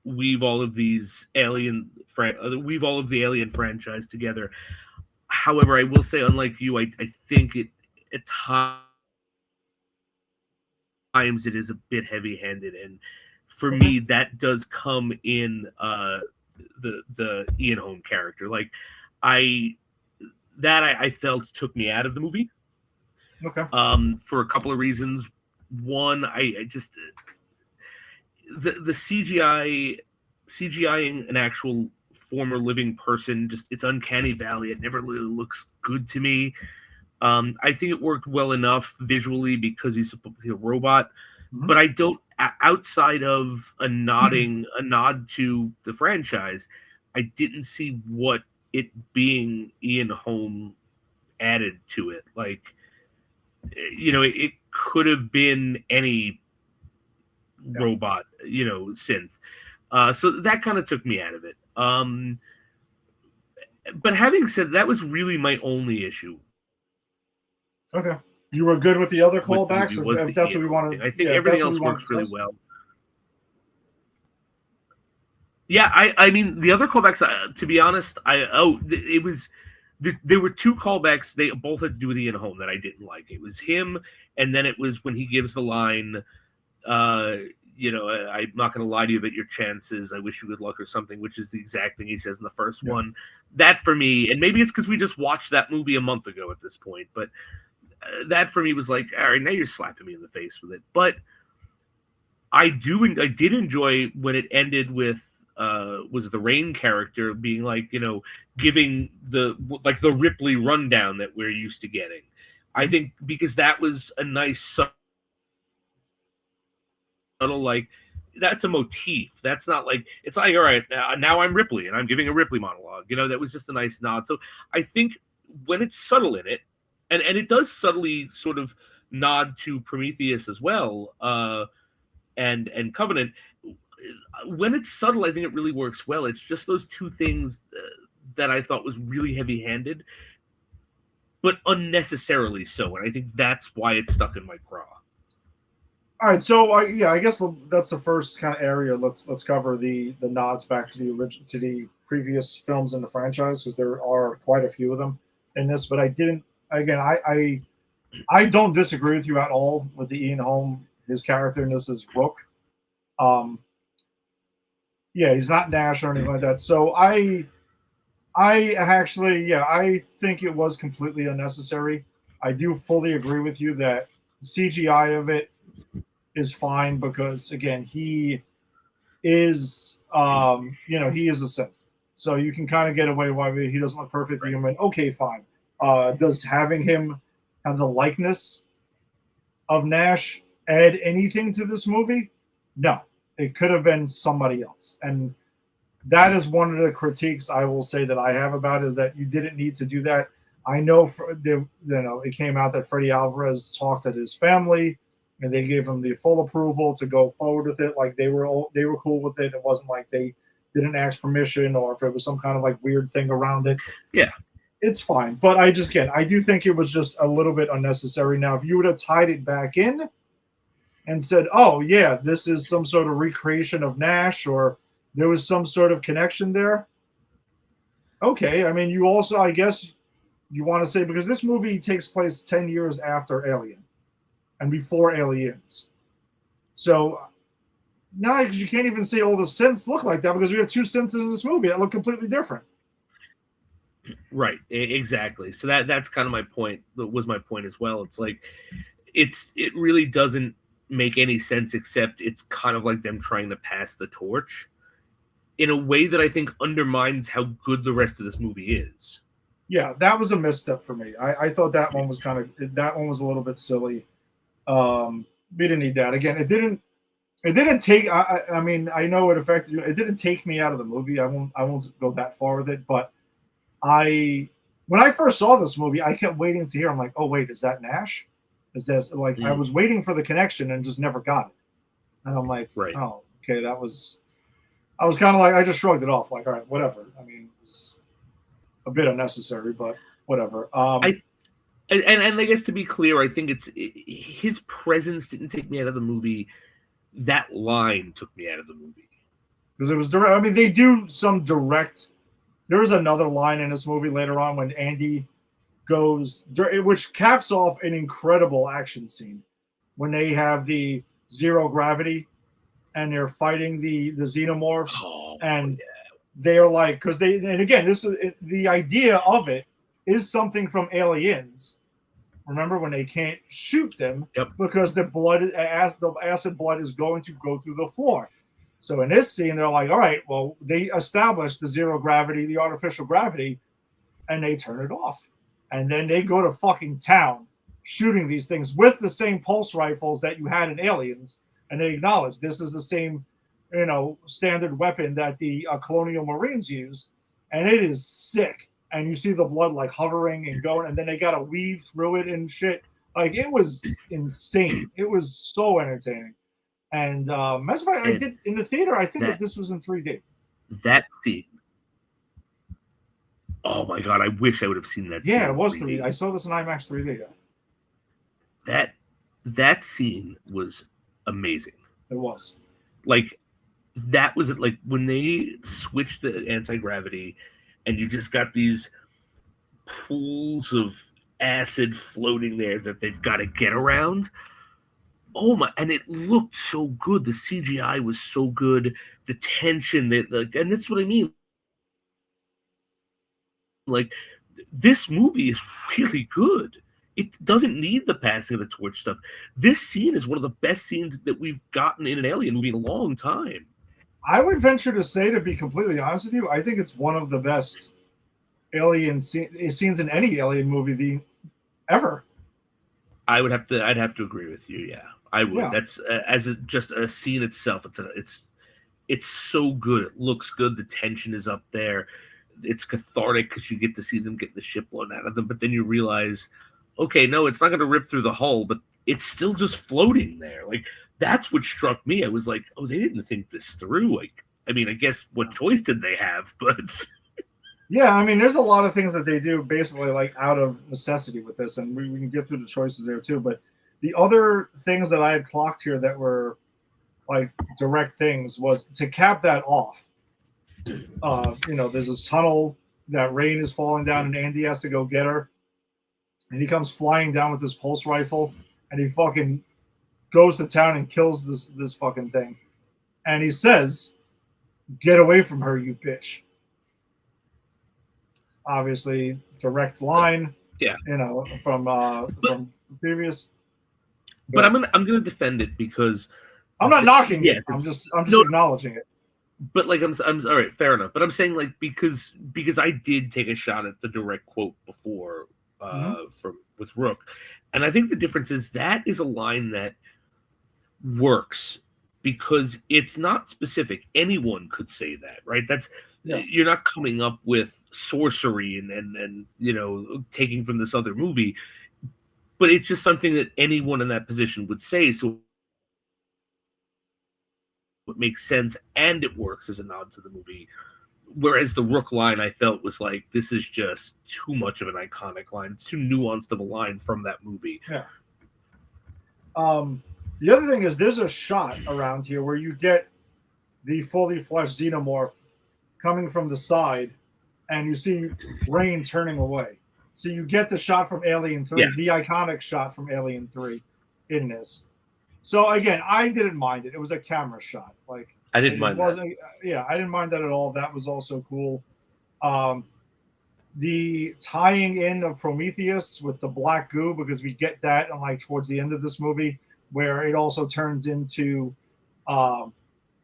weave all of the Alien franchise together. However, I will say, unlike you, I think it at times it is a bit heavy-handed, and for me that does come in the Ian Holm character. Like I felt took me out of the movie. Okay. For a couple of reasons. One, I just the CGIing an actual former living person, just it's uncanny valley. It never really looks good to me. I think it worked well enough visually because he's a robot, but I don't. Outside of a nod to the franchise, I didn't see what it being Ian Holm added to it. Like, it could have been any robot, synth. So that kind of took me out of it. But having said that was really my only issue. Okay. You were good with the other callbacks? If that's what we wanted. I think everything else works really well. Yeah, I mean, the other callbacks, to be honest, there were two callbacks. They both had to do with Ian Holm that I didn't like. It was him, and then it was when he gives the line, I'm not going to lie to you about your chances. I wish you good luck or something, which is the exact thing he says in the first one. That for me, and maybe it's because we just watched that movie a month ago at this point, but that for me was like, all right, now you're slapping me in the face with it. But I did enjoy when it ended with was the Rain character being like, giving the Ripley rundown that we're used to getting. I think because that was a nice subtle, like, that's a motif. That's not like, it's like, all right, now I'm Ripley and I'm giving a Ripley monologue. That was just a nice nod. So I think when it's subtle in it, and it does subtly sort of nod to Prometheus as well, and Covenant. When it's subtle, I think it really works well. It's just those two things that I thought was really heavy-handed, but unnecessarily so, and I think that's why it's stuck in my craw. All right, so I guess that's the first kind of area. Let's cover the nods back to the previous films in the franchise, because there are quite a few of them in this. But I didn't. Again, I don't disagree with you at all with the Ian Holm. His character in this is Rook. Yeah, he's not Nash or anything like that. So I actually, I think it was completely unnecessary. I do fully agree with you that the CGI of it is fine because, again, he is, he is a synth. So you can kind of get away why he doesn't look perfectly human. Okay, fine. Does having him have the likeness of Nash add anything to this movie? No. It could have been somebody else. And that is one of the critiques I will say that I have about it, is that you didn't need to do that. I know, it came out that Freddie Alvarez talked to his family, and they gave him the full approval to go forward with it. Like they were cool with it. It wasn't like they didn't ask permission, or if it was some kind of like weird thing around it. Yeah, it's fine. But I do think it was just a little bit unnecessary. Now, if you would have tied it back in and said, oh, yeah, this is some sort of recreation of Nash, or there was some sort of connection there. Okay. I mean, you also, I guess you want to say, because this movie takes place 10 years after Alien and before Aliens. So now, because you can't even say all the synths look like that, because we have two synths in this movie that look completely different. Right. Exactly. So that's kind of my point. That was my point as well. It's like, it really doesn't make any sense, except it's kind of like them trying to pass the torch in a way that I think undermines how good the rest of this movie is. Yeah, that was a misstep for me. I thought that one was a little bit silly. We didn't need that. Again, it didn't take, I mean, I know it affected you. It didn't take me out of the movie. I won't go that far with it, but when I first saw this movie, I kept waiting to hear, I'm like, oh wait, is that Nash? Is this like, I was waiting for the connection and just never got it. And I'm like, right. Oh, okay, I was kind of like, I just shrugged it off, like, all right, whatever. I mean, it's a bit unnecessary, but whatever. And I guess, to be clear, I think his presence didn't take me out of the movie. That line took me out of the movie. Because it was direct. I mean, they do some direct. There was another line in this movie later on when Andy goes, which caps off an incredible action scene, when they have the zero gravity and they're fighting the xenomorphs, they're like, because and again, the idea of it is something from Aliens. Remember when they can't shoot them because the acid blood is going to go through the floor. So in this scene, they're like, all right, well, they established the zero gravity, the artificial gravity, and they turn it off. And then they go to fucking town shooting these things with the same pulse rifles that you had in Aliens. And they acknowledge this is the same, standard weapon that the colonial Marines use. And it is sick. And you see the blood like hovering and going, and then they got to weave through it and shit. Like, it was insane. It was so entertaining. And matter of fact, I did in the theater. I think that this was in 3D. That scene. Oh my god! I wish I would have seen that. Yeah, it was 3D. I saw this in IMAX 3D. That scene was amazing. It was. Like, that was like when they switched the anti-gravity, and you just got these pools of acid floating there that they've got to get around. Oh my! And it looked so good. The CGI was so good. The tension, and that's what I mean. Like, this movie is really good. it doesn't need the passing of the torch stuff. This scene is one of the best scenes that we've gotten in an Alien movie in a long time. I would venture to say, to be completely honest with you, I think it's one of the best Alien scenes in any Alien movie ever. I'd have to agree with you. Yeah, I would. Yeah. That's just a scene itself. It's so good. It looks good. The tension is up there. It's cathartic because you get to see them get the ship blown out of them. But then you realize, okay, no, it's not going to rip through the hull, but it's still just floating there. Like, that's what struck me. I was like, oh, they didn't think this through. Like, I mean, I guess what choice did they have? But yeah, I mean, there's a lot of things that they do basically like out of necessity with this, and we can get through the choices there too. But the other things that I had clocked here that were like direct things was to cap that off. There's this tunnel that Rain is falling down, and Andy has to go get her, and he comes flying down with this pulse rifle, and he fucking goes to town and kills this fucking thing, and he says, "Get away from her, you bitch." Obviously, direct line. Yeah, from previous. But I'm gonna defend it because I'm not knocking yes, it. I'm just acknowledging it. But like I'm all right, fair enough. But I'm saying like because I did take a shot at the direct quote before with Rook, and I think the difference is that is a line that works because it's not specific. Anyone could say that, right? You're not coming up with sorcery and taking from this other movie, but it's just something that anyone in that position would say. So it makes sense and it works as a nod to the movie. Whereas the Rook line, I felt was like, this is just too much of an iconic line. It's too nuanced of a line from that movie. Yeah. The other thing is there's a shot around here where you get the fully fleshed xenomorph coming from the side, and you see Rain turning away. So you get the shot from Alien 3, the iconic shot from Alien 3 in this. So again, I didn't mind it. It was a camera shot. Like I didn't mind that. Yeah, I didn't mind that at all. That was also cool. The tying in of Prometheus with the black goo, because we get that towards the end of this movie, where it also turns into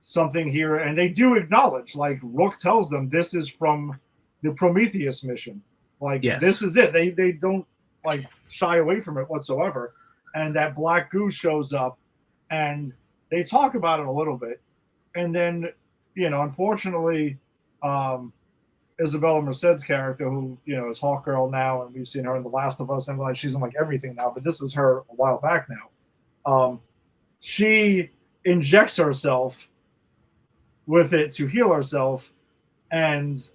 something here, and they do acknowledge, like Rook tells them, this is from the Prometheus mission. Like this is it. They don't shy away from it whatsoever. And that black goo shows up, and they talk about it a little bit, and then unfortunately, Isabella Merced's character, who is Hawkgirl now, and we've seen her in The Last of Us, and she's in everything now, but this was her a while back now. She injects herself with it to heal herself, and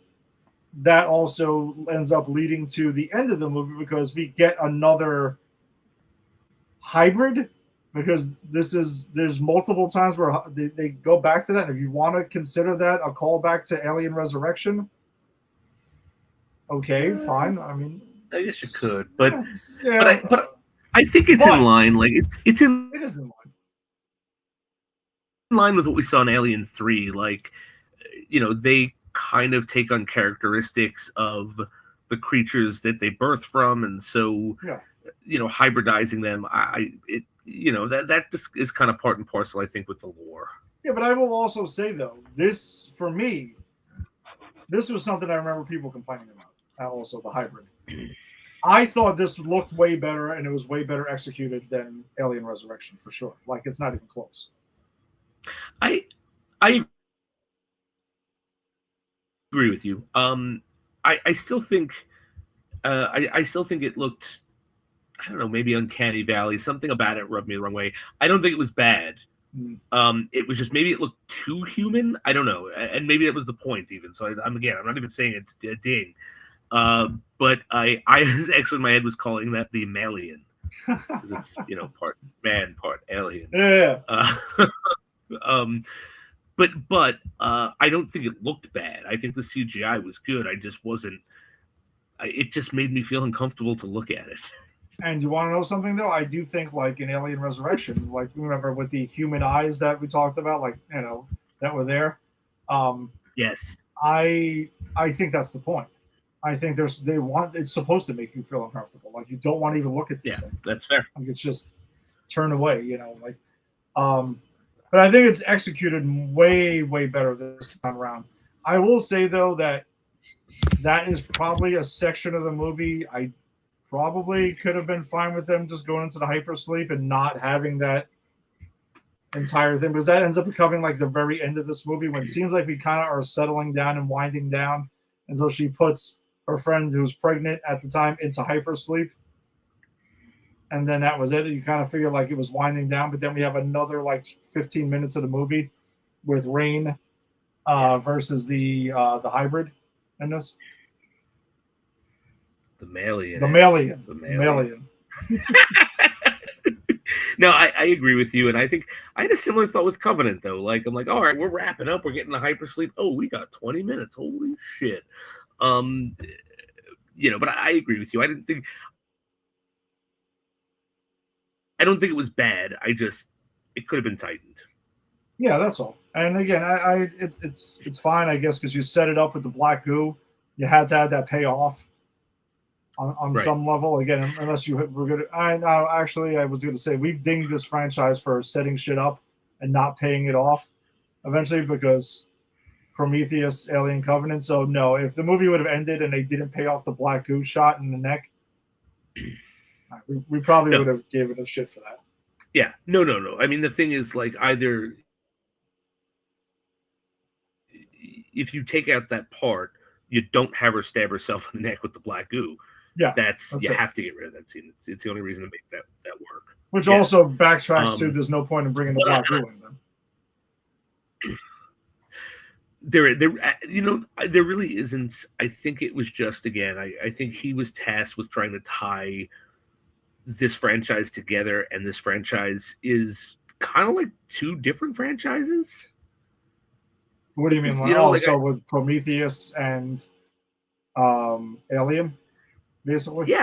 that also ends up leading to the end of the movie because we get another hybrid, because there's multiple times where they go back to that. And if you want to consider that a callback to Alien Resurrection, okay, fine. I mean, I guess you could, but I think it's in line. Like it is in line with what we saw in Alien 3. Like, they kind of take on characteristics of the creatures that they birth from, and so hybridizing them, that just is kind of part and parcel, I think, with the lore. Yeah, but I will also say though, this for me, this was something I remember people complaining about. Also, the hybrid. I thought this looked way better, and it was way better executed than Alien Resurrection for sure. Like, it's not even close. I agree with you. I still think I still think it looked, I don't know, maybe uncanny valley. Something about it rubbed me the wrong way. I don't think it was bad. It was just maybe it looked too human. I don't know, and maybe that was the point even. So I'm not even saying it's a ding. But I actually in my head was calling that the Malian, because it's part man, part alien. Yeah. But I don't think it looked bad. I think the CGI was good. I just wasn't. It just made me feel uncomfortable to look at it. And you want to know something though? I do think in Alien Resurrection, remember with the human eyes that we talked about, that were there. Yes. I think that's the point. I think it's supposed to make you feel uncomfortable. Like you don't want to even look at this thing. That's fair. Like it's just turn away, like but I think it's executed way, way better this time around. I will say though that is probably a section of the movie I probably could have been fine with them just going into the hypersleep and not having that entire thing, because that ends up becoming like the very end of this movie when it seems like we kind of are settling down and winding down until she puts her friend who's pregnant at the time into hypersleep. And then that was it. You kind of figure like it was winding down, but then we have another like 15 minutes of the movie with Rain versus the hybrid in this. The Malian. The Malian. No, I agree with you, and I think I had a similar thought with Covenant though. Like I'm like, all right, we're wrapping up, we're getting the hypersleep. Oh, we got 20 minutes. Holy shit. But I agree with you. I don't think it was bad. It could have been tightened. Yeah, that's all. And again, it's fine, I guess, because you set it up with the black goo. You had to have that payoff on right. Some level. Again, unless you were good. I was going to say we've dinged this franchise for setting shit up and not paying it off eventually because Prometheus, Alien Covenant. So no, if the movie would have ended and they didn't pay off the black goo shot in the neck, we probably would have given a shit for that. Yeah, no. I mean, the thing is, like, either if you take out that part, you don't have her stab herself in the neck with the black goo. Yeah, you have to get rid of that scene. It's the only reason to make that work. Which also backtracks to there's no point in bringing the black goo in then. There really isn't. I think it was just, again, I think he was tasked with trying to tie this franchise together, and this franchise is kind of like two different franchises. What do you mean? With Prometheus and Alien, basically?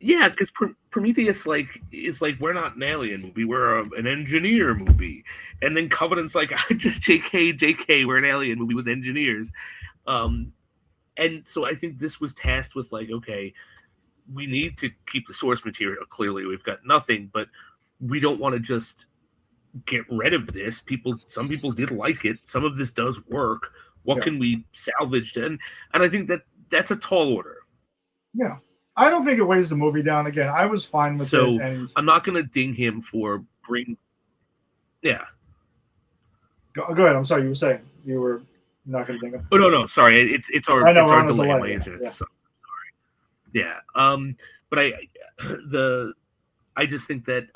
Yeah, because Prometheus is like we're not an alien movie, we're an engineer movie, and then Covenant's like just JK, we're an alien movie with engineers, and so I think this was tasked with like, okay, we need to keep the source material. Clearly, we've got nothing, but we don't want to just get rid of this. Some people did like it. Some of this does work. What can we salvage? And I think that's a tall order. Yeah. I don't think it weighs the movie down. Again, I was fine with it. And I'm not going to ding him for Yeah. Go ahead. I'm sorry. You were saying you were not going to ding him. Oh no. Sorry. It's our delay on my internet. Yeah. So, sorry. Yeah. But I just think that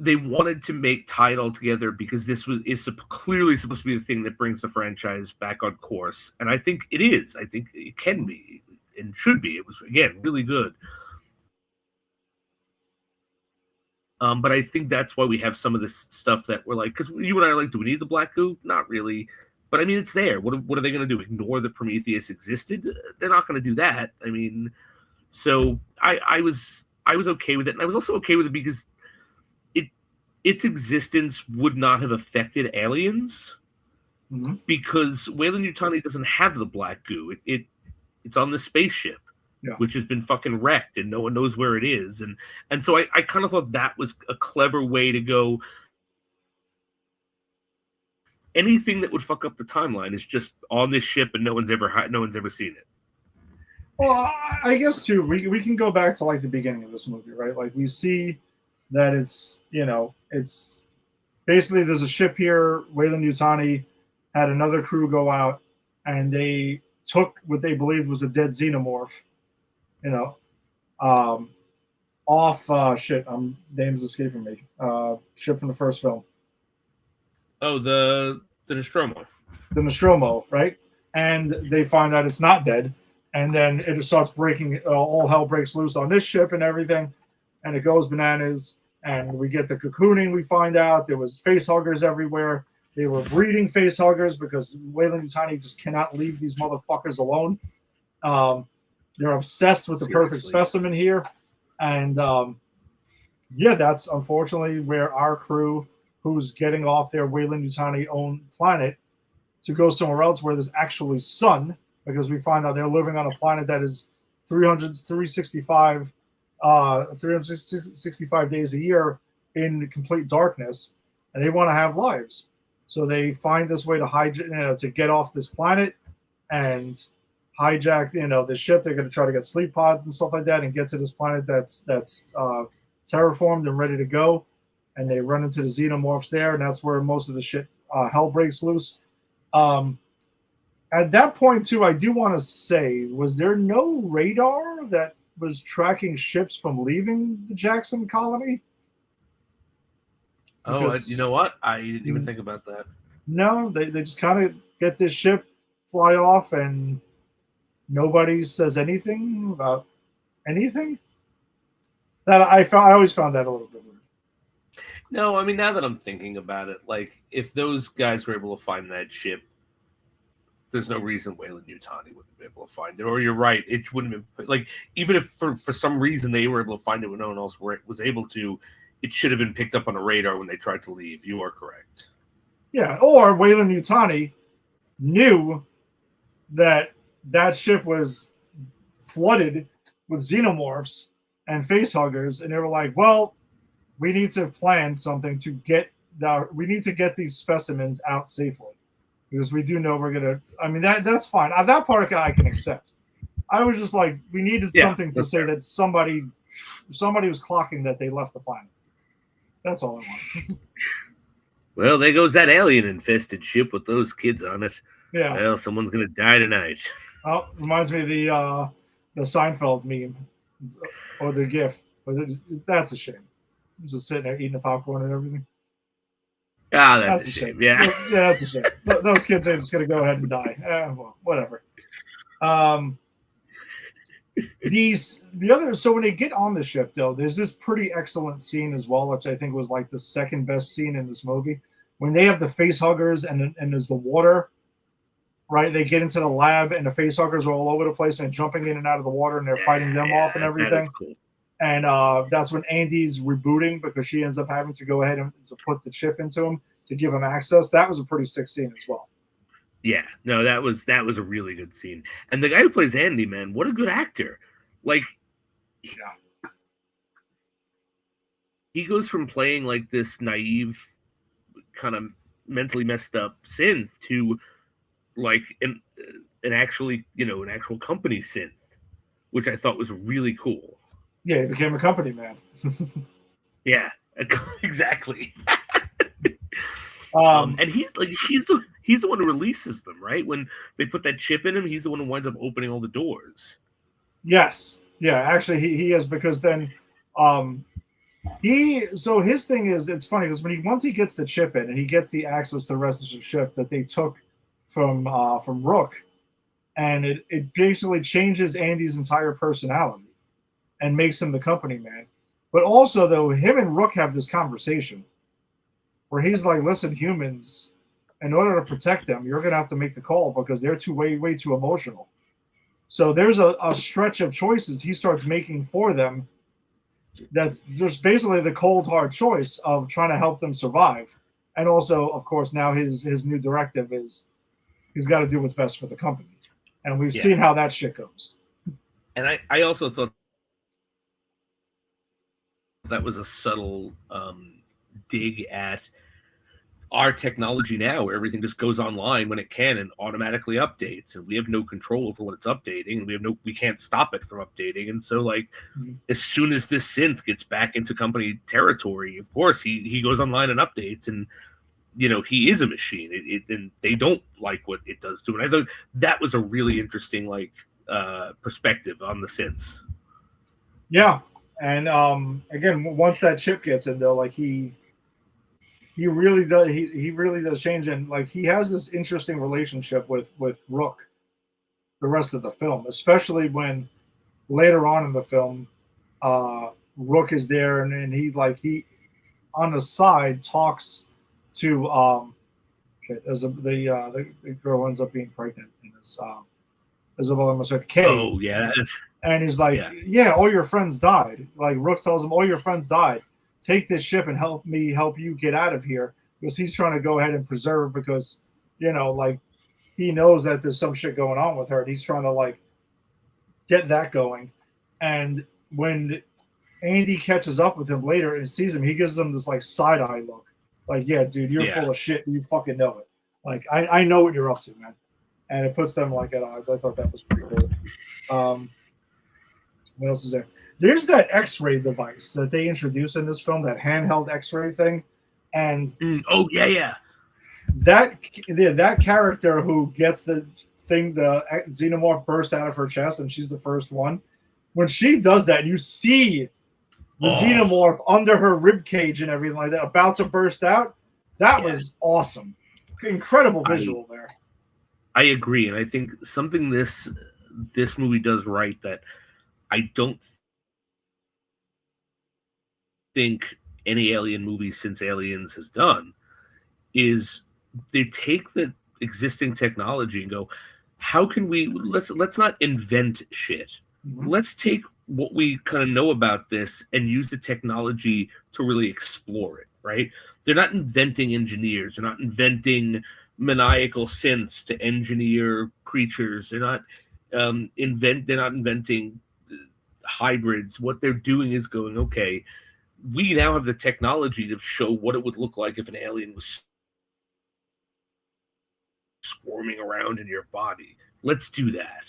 they wanted to make tie it all together because this is clearly supposed to be the thing that brings the franchise back on course, and I think it is. I think it can be and should be. It was, again, really good. But I think that's why we have some of this stuff that we're like, because you and I are like, do we need the black goo? Not really. But I mean, it's there. What are they going to do? Ignore that Prometheus existed? They're not going to do that. I mean, so I was okay with it, and I was also okay with it because its existence would not have affected aliens because Weyland-Yutani doesn't have the black goo. It's on the spaceship, which has been fucking wrecked, and no one knows where it is. And so I kind of thought that was a clever way to go. Anything that would fuck up the timeline is just on this ship, and no one's ever seen it. Well, I guess too. We can go back to like the beginning of this movie, right? Like we see that it's basically there's a ship here. Weyland-Yutani had another crew go out, and they took what they believed was a dead xenomorph, off name's escaping me. Ship from the first film. Oh, the Nostromo. The Nostromo, right? And they find out it's not dead, and then it starts breaking. All hell breaks loose on this ship and everything, and it goes bananas. And we get the cocooning. We find out there was facehuggers everywhere. They were breeding facehuggers because Weyland-Yutani just cannot leave these motherfuckers alone. They're obsessed with the perfect specimen here, and that's unfortunately where our crew, who's getting off their Weyland-Yutani owned planet, to go somewhere else where there's actually sun, because we find out they're living on a planet that is 365 days a year in complete darkness, and they want to have lives. So they find this way to hijack, to get off this planet and hijack, the ship. They're going to try to get sleep pods and stuff like that and get to this planet that's terraformed and ready to go. And they run into the xenomorphs there, and that's where most of the shit hell breaks loose. At that point, too, I do want to say, was there no radar that was tracking ships from leaving the Jackson colony? You know what? I didn't even think about that. No, they just kind of get this ship, fly off, and nobody says anything about anything. That I always found that a little bit weird. No, I mean, now that I'm thinking about it, like, if those guys were able to find that ship, there's no reason Weyland-Yutani wouldn't be able to find it. Or you're right, it wouldn't have, like, even if for some reason they were able to find it when no one else was able to, it should have been picked up on a radar when they tried to leave. You are correct. Yeah, or Weyland-Yutani knew that ship was flooded with xenomorphs and facehuggers, and they were like, well, we need to plan something to we need to get these specimens out safely, because we do know we're gonna. I mean, that's fine. That part I can accept. I was just like, we needed something to say that somebody was clocking that they left the planet. That's all I want. Well, there goes that alien-infested ship with those kids on it. Yeah. Well, someone's gonna die tonight. Oh, reminds me of the Seinfeld meme or the GIF. That's a shame. He's just sitting there eating the popcorn and everything. Ah, that's a shame. Yeah. Yeah, that's a shame. Those kids are just going to go ahead and die. Well, whatever. So when they get on the ship, though, there's this pretty excellent scene as well, which I think was like the second best scene in this movie. When they have the face huggers and there's the water, right? They get into the lab and the face huggers are all over the place and jumping in and out of the water, and they're fighting them off and everything. That is cool. And that's when Andy's rebooting, because she ends up having to go ahead and to put the chip into him to give him access. That was a pretty sick scene as well. Yeah, no, that was a really good scene. And the guy who plays Andy, man, what a good actor. Like, yeah, he goes from playing like this naive, kind of mentally messed up synth to like an actual company synth, which I thought was really cool. Yeah, he became a company man. Yeah, exactly. And he's the one who releases them, right? When they put that chip in him, he's the one who winds up opening all the doors. Yes. Yeah, actually he is, because then his thing is, it's funny because once he gets the chip in and he gets the access to the rest of the ship that they took from Rook, and it basically changes Andy's entire personality and makes him the company man. But also, though, him and Rook have this conversation where he's like, listen, humans, in order to protect them, you're going to have to make the call because they're way too emotional. So there's a stretch of choices he starts making for them that's just basically the cold, hard choice of trying to help them survive. And also, of course, now his new directive is he's got to do what's best for the company. And we've seen how that shit goes. And I also thought that was a subtle dig at our technology now, where everything just goes online when it can and automatically updates, and we have no control over what it's updating, and we can't stop it from updating. And so, like, as soon as this synth gets back into company territory, of course he goes online and updates, and he is a machine. And they don't like what it does to him. And I thought that was a really interesting perspective on the synths. Yeah. And again, once that chip gets in, though, like he really does. He really does change, and like he has this interesting relationship with Rook the rest of the film, especially when later on in the film, Rook is there, and he on the side talks to the girl ends up being pregnant in this Isabella Merced Kay. Oh yeah. And he's like, yeah, all your friends died. Like, Rook tells him, all your friends died. Take this ship and help you get out of here, because he's trying to go ahead and preserve, because, he knows that there's some shit going on with her, and he's trying to like get that going. And when Andy catches up with him later and sees him, he gives him this like side eye look, like, "Yeah, dude, you're full of shit. You fucking know it. Like, I know what you're up to, man." And it puts them like at odds. I thought that was pretty cool. What else is there? There's that X-ray device that they introduced in this film, that handheld X-ray thing, and that character who gets the thing, the xenomorph bursts out of her chest, and she's the first one. When she does that, you see the xenomorph under her rib cage and everything like that, about to burst out. That was awesome, incredible visual there. I agree, and I think something this movie does right that I don't think any Alien movie since Aliens has done is they take the existing technology and go, how can we let's not invent shit. Mm-hmm. Let's take what we kind of know about this and use the technology to really explore it, right? They're not inventing engineers, they're not inventing maniacal synths to engineer creatures, they're not inventing hybrids. What they're doing is going, okay, we now have the technology to show what it would look like if an alien was swarming around in your body. Let's do that.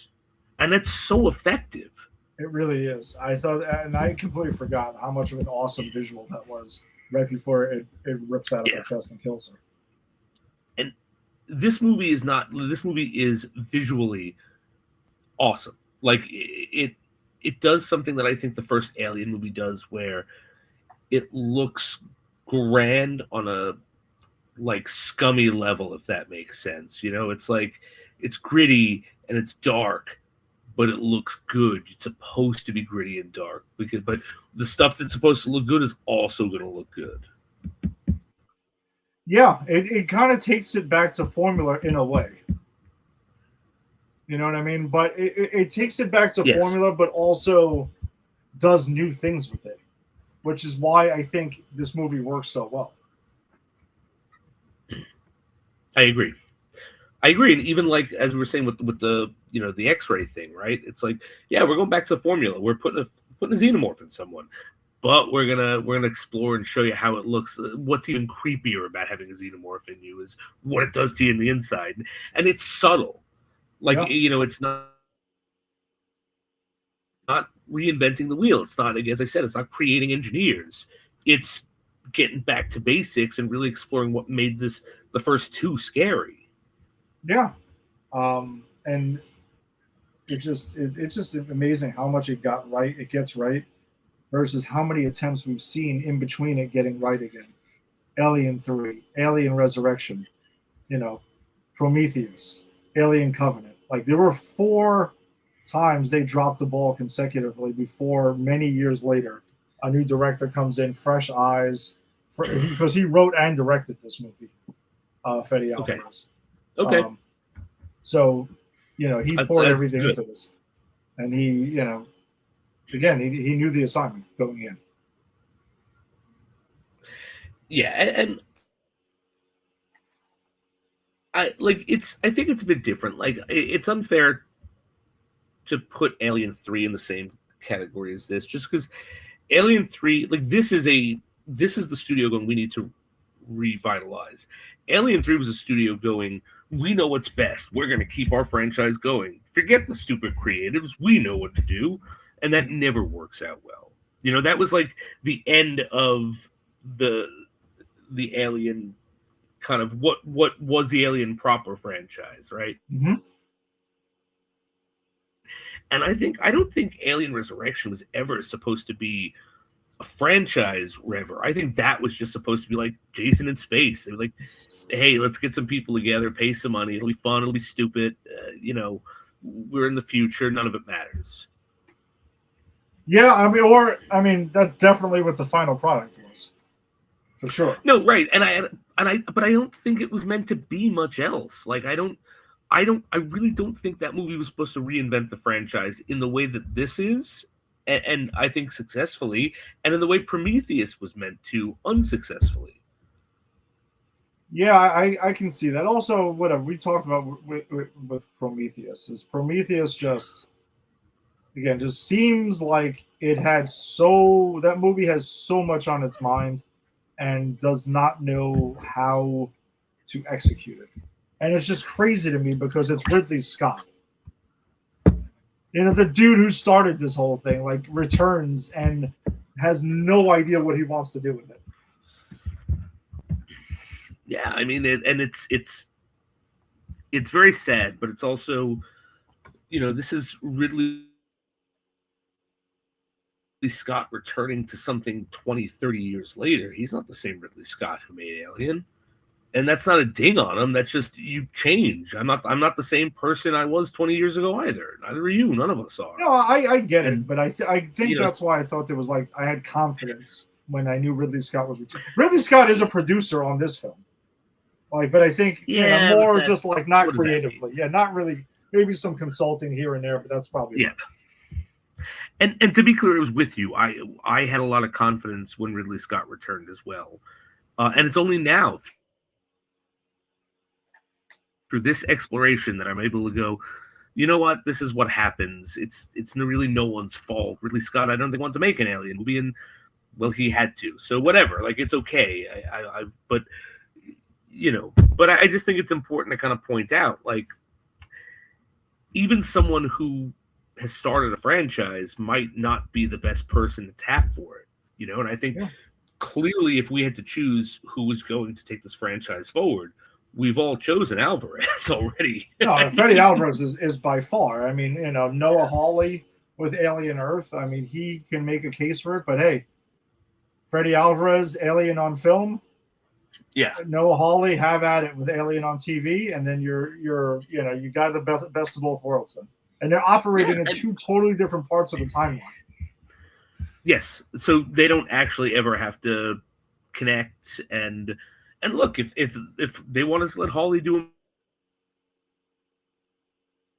And it's so effective. It really is. I thought, and I completely forgot how much of an awesome visual that was right before it rips out of her chest and kills her. And this movie is visually awesome. Like it does something that I think the first Alien movie does, where it looks grand on a like scummy level, if that makes sense. You know, it's like it's gritty and it's dark, but it looks good. It's supposed to be gritty and dark, but the stuff that's supposed to look good is also going to look good. Yeah, it kind of takes it back to formula in a way. You know what I mean? But it takes it back to formula, but also does new things with it, which is why I think this movie works so well. I agree. And even like as we were saying with the the X-ray thing, right? It's like, yeah, we're going back to the formula. We're putting a xenomorph in someone, but we're gonna explore and show you how it looks. What's even creepier about having a xenomorph in you is what it does to you in the inside, and it's subtle. Like it's not reinventing the wheel. It's not, as I said, it's not creating engineers. It's getting back to basics and really exploring what made the first two scary. Yeah, and it's just amazing how much it got right. It gets right versus how many attempts we've seen in between it getting right again. Alien 3, Alien Resurrection, Prometheus, Alien Covenant. Like there were 4 times they dropped the ball consecutively before many years later a new director comes in, fresh eyes, because he wrote and directed this movie, Fede Alvarez. Okay. So, he poured everything into this, and he, again, he knew the assignment going in. Yeah, and I think it's a bit different. Like it's unfair to put Alien 3 in the same category as this, just because Alien 3, like this is the studio going, we need to revitalize. Alien 3 was a studio going, we know what's best. We're going to keep our franchise going. Forget the stupid creatives. We know what to do. And that never works out well. That was like the end of the Alien kind of what was the Alien proper franchise, right? Mm-hmm. And I don't think Alien Resurrection was ever supposed to be a franchise ever. I think that was just supposed to be like Jason in space. They were like, hey, let's get some people together, pay some money. It'll be fun. It'll be stupid. We're in the future. None of it matters. Yeah, I mean, that's definitely what the final product was, for sure. No, right, but I don't think it was meant to be much else. Like, I really don't think that movie was supposed to reinvent the franchise in the way that this is, and I think successfully, and in the way Prometheus was meant to unsuccessfully. Yeah, I can see that. Also, whatever we talked about with Prometheus is Prometheus just again just seems like that movie has so much on its mind and does not know how to execute it. And it's just crazy to me because it's Ridley Scott. The dude who started this whole thing, like, returns and has no idea what he wants to do with it. Yeah, I mean, it's very sad, but it's also, this is Ridley Scott returning to something 20, 30 years later. He's not the same Ridley Scott who made Alien. And that's not a ding on him. That's just you change. I'm not the same person I was 20 years ago either. Neither are you. None of us are. No, I get it, but I think that's why I thought there was I had confidence when I knew Ridley Scott was returning. Ridley Scott is a producer on this film, but I think more just not creatively. Yeah, not really. Maybe some consulting here and there, but that's probably And to be clear, it was with you. I had a lot of confidence when Ridley Scott returned as well, and it's only now through this exploration that I'm able to go, you know what, this is what happens. It's really no one's fault. Ridley Scott, I don't think, wanted to make an Alien movie, and well, he had to. So whatever, it's okay. But I just think it's important to kind of point out, even someone who has started a franchise might not be the best person to tap for it, and I think clearly if we had to choose who was going to take this franchise forward, we've all chosen Alvarez already. No, Freddy Alvarez is by far. I mean, Noah Hawley with Alien Earth. I mean, he can make a case for it. But hey, Freddy Alvarez, Alien on film. Yeah. Noah Hawley, have at it with Alien on TV, and then you got the best of both worlds. Then. And they're operating in two totally different parts of the timeline. Yes, so they don't actually ever have to connect. And look, if they want to let Hawley do a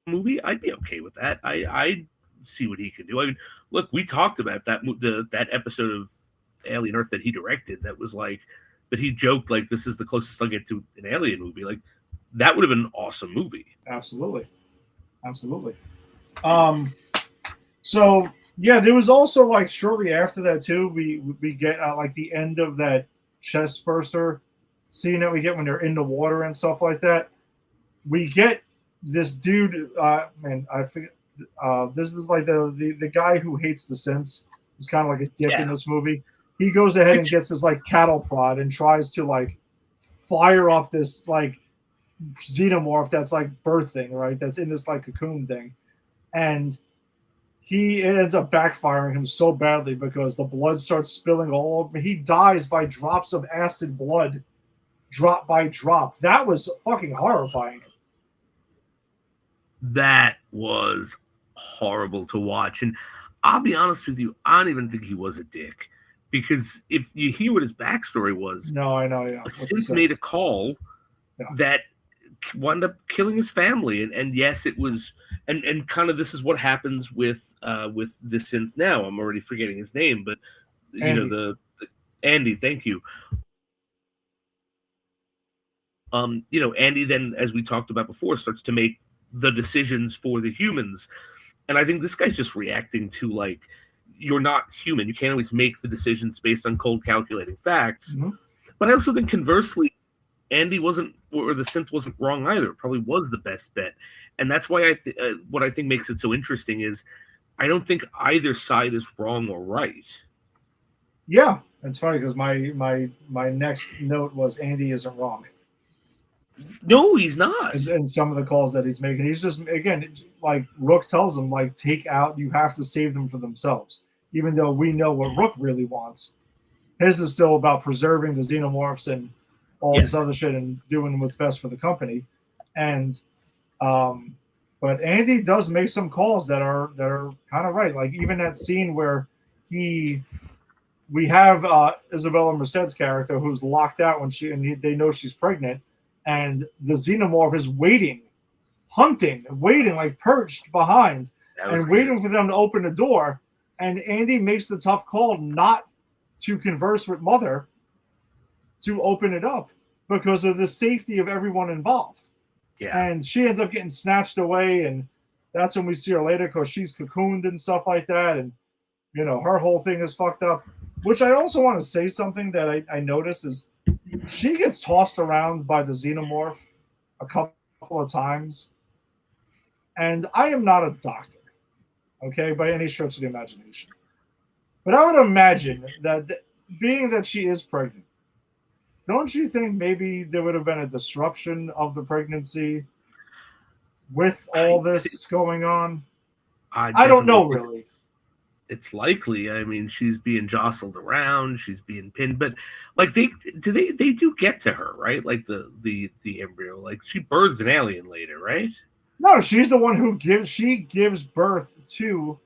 movie, I'd be okay with that. I'd see what he can do. I mean, look, we talked about that episode of Alien Earth that he directed. That was that he joked this is the closest I'll get to an Alien movie. That would have been an awesome movie. Absolutely. So yeah, there was also shortly after that too, we get the end of that chest burster scene that we get when they're in the water and stuff like that. We get this dude, man, I forget. This is the guy who hates the synths. He's kind of like a dick in this movie. He goes ahead and gets this cattle prod and tries to fire up this xenomorph that's birthing, right? That's in this cocoon thing, and it ends up backfiring him so badly because the blood starts spilling all over. He dies by drops of acid blood, drop by drop. That was fucking horrifying. That was horrible to watch, and I'll be honest with you, I don't even think he was a dick. Because if you hear what his backstory was, no, I know, yeah. Sid made a call that wound up killing his family, and yes, it was, and kind of this is what happens with the synth now. I'm already forgetting his name, but Andy. the Andy. Thank you. Andy then, as we talked about before, starts to make the decisions for the humans, and I think this guy's just reacting to you're not human. You can't always make the decisions based on cold calculating facts. Mm-hmm. But I also think conversely, Andy wasn't, or the synth wasn't wrong either. It probably was the best bet. And that's why what I think makes it so interesting is I don't think either side is wrong or right. Yeah, it's funny because my next note was Andy isn't wrong. No, he's not. And some of the calls that he's making, he's just, again, Rook tells him, you have to save them for themselves. Even though we know what Rook really wants. His is still about preserving the xenomorphs and all this other shit and doing what's best for the company. And, but Andy does make some calls that are kind of right. Even that scene where we have Isabella Merced's character who's locked out when they know she's pregnant. And the xenomorph is waiting, perched behind, and waiting for them to open the door. And Andy makes the tough call not to converse with Mother to open it up. because of the safety of everyone involved. Yeah. And she ends up getting snatched away, and that's when we see her later because she's cocooned and stuff like that. And, you know, her whole thing is fucked up. Which I also want to say something that I noticed is she gets tossed around by the xenomorph a couple of times. And I am not a doctor, okay, by any stretch of the imagination. But I would imagine that being that she is pregnant, don't you think maybe there would have been a disruption of the pregnancy with all this going on? I don't know, really. It's likely. I mean, she's being jostled around, she's being pinned, but like they do get to her, right? Like the embryo, like she births an alien later, right? No, she's the one who gives birth to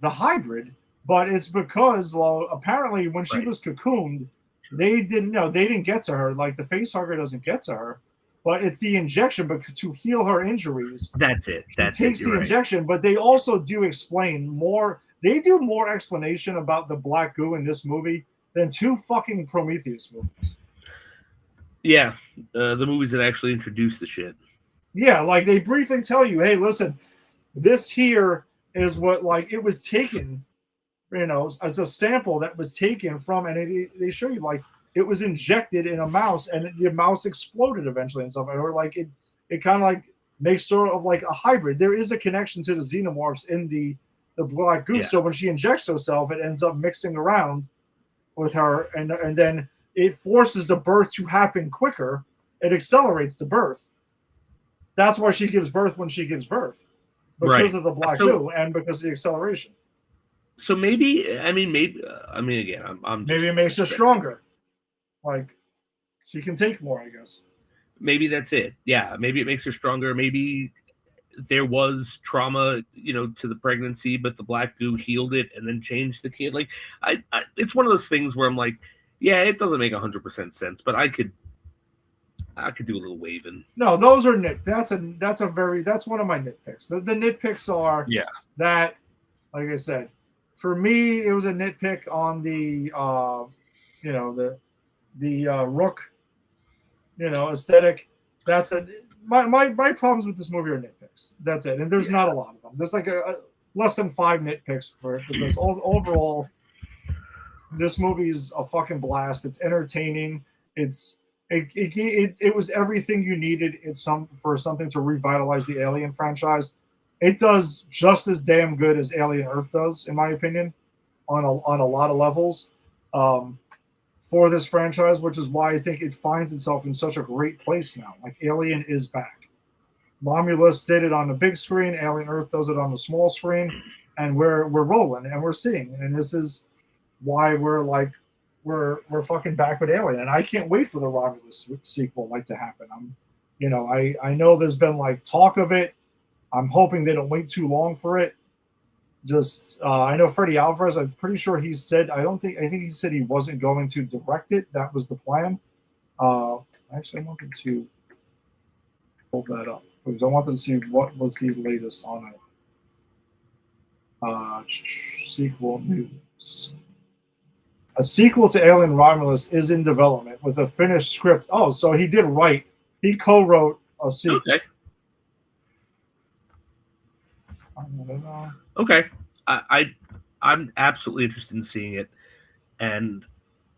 the hybrid, but it's because, well, apparently when she was cocooned, they didn't get to her. Like the face hugger doesn't get to her, but it's the injection, but to heal her injuries. That's it. She takes the injection, but they also do explain more. They do more explanation about the black goo in this movie than 2 fucking Prometheus movies. Yeah, the movies that actually introduce the shit. Yeah, like they briefly tell you, hey, listen, this here is what, like, it was taken, you know, as a sample that was taken from, and they show you, like, it was injected in a mouse, and the mouse exploded eventually and stuff, or like it kind of like makes sort of like a hybrid. There is a connection to the xenomorphs in the black goo. Yeah. So when she injects herself, it ends up mixing around with her, and then it forces the birth to happen quicker. It accelerates the birth. That's why she gives birth when she gives birth, because of the black goo and because of the acceleration. So maybe again, I'm maybe it makes her stronger. Like she can take more, I guess. Maybe that's it. Yeah, maybe it makes her stronger. Maybe there was trauma, you know, to the pregnancy, but the black goo healed it and then changed the kid. Like, I it's one of those things where I'm like, yeah, it doesn't make 100% sense, but I could do a little waving. No, those are that's one of my nitpicks. The nitpicks are that, like I said, for me it was a nitpick on the Rook, you know, aesthetic. That's my problems with this movie are nitpicks. That's it, and there's not a lot of them. There's like a less than 5 nitpicks for it, because overall, this movie is a fucking blast. It's entertaining. It was everything you needed for something to revitalize the Alien franchise. It does just as damn good as Alien Earth does, in my opinion, on a lot of levels. For this franchise, which is why I think it finds itself in such a great place now. Like, Alien is back. Romulus did it on the big screen. Alien Earth does it on the small screen, and we're rolling and we're seeing. And this is why we're fucking back with Alien, and I can't wait for the Romulus sequel to happen. I know there's been talk of it. I'm hoping they don't wait too long for it. I know Freddie Alvarez, I'm pretty sure he said, I think he said he wasn't going to direct it. That was the plan. Actually, I wanted to pull that up because I wanted to see what was the latest on it. Sequel news. A sequel to Alien Romulus is in development with a finished script. Oh, so he did write. He co-wrote a sequel. Okay. I'm absolutely interested in seeing it, and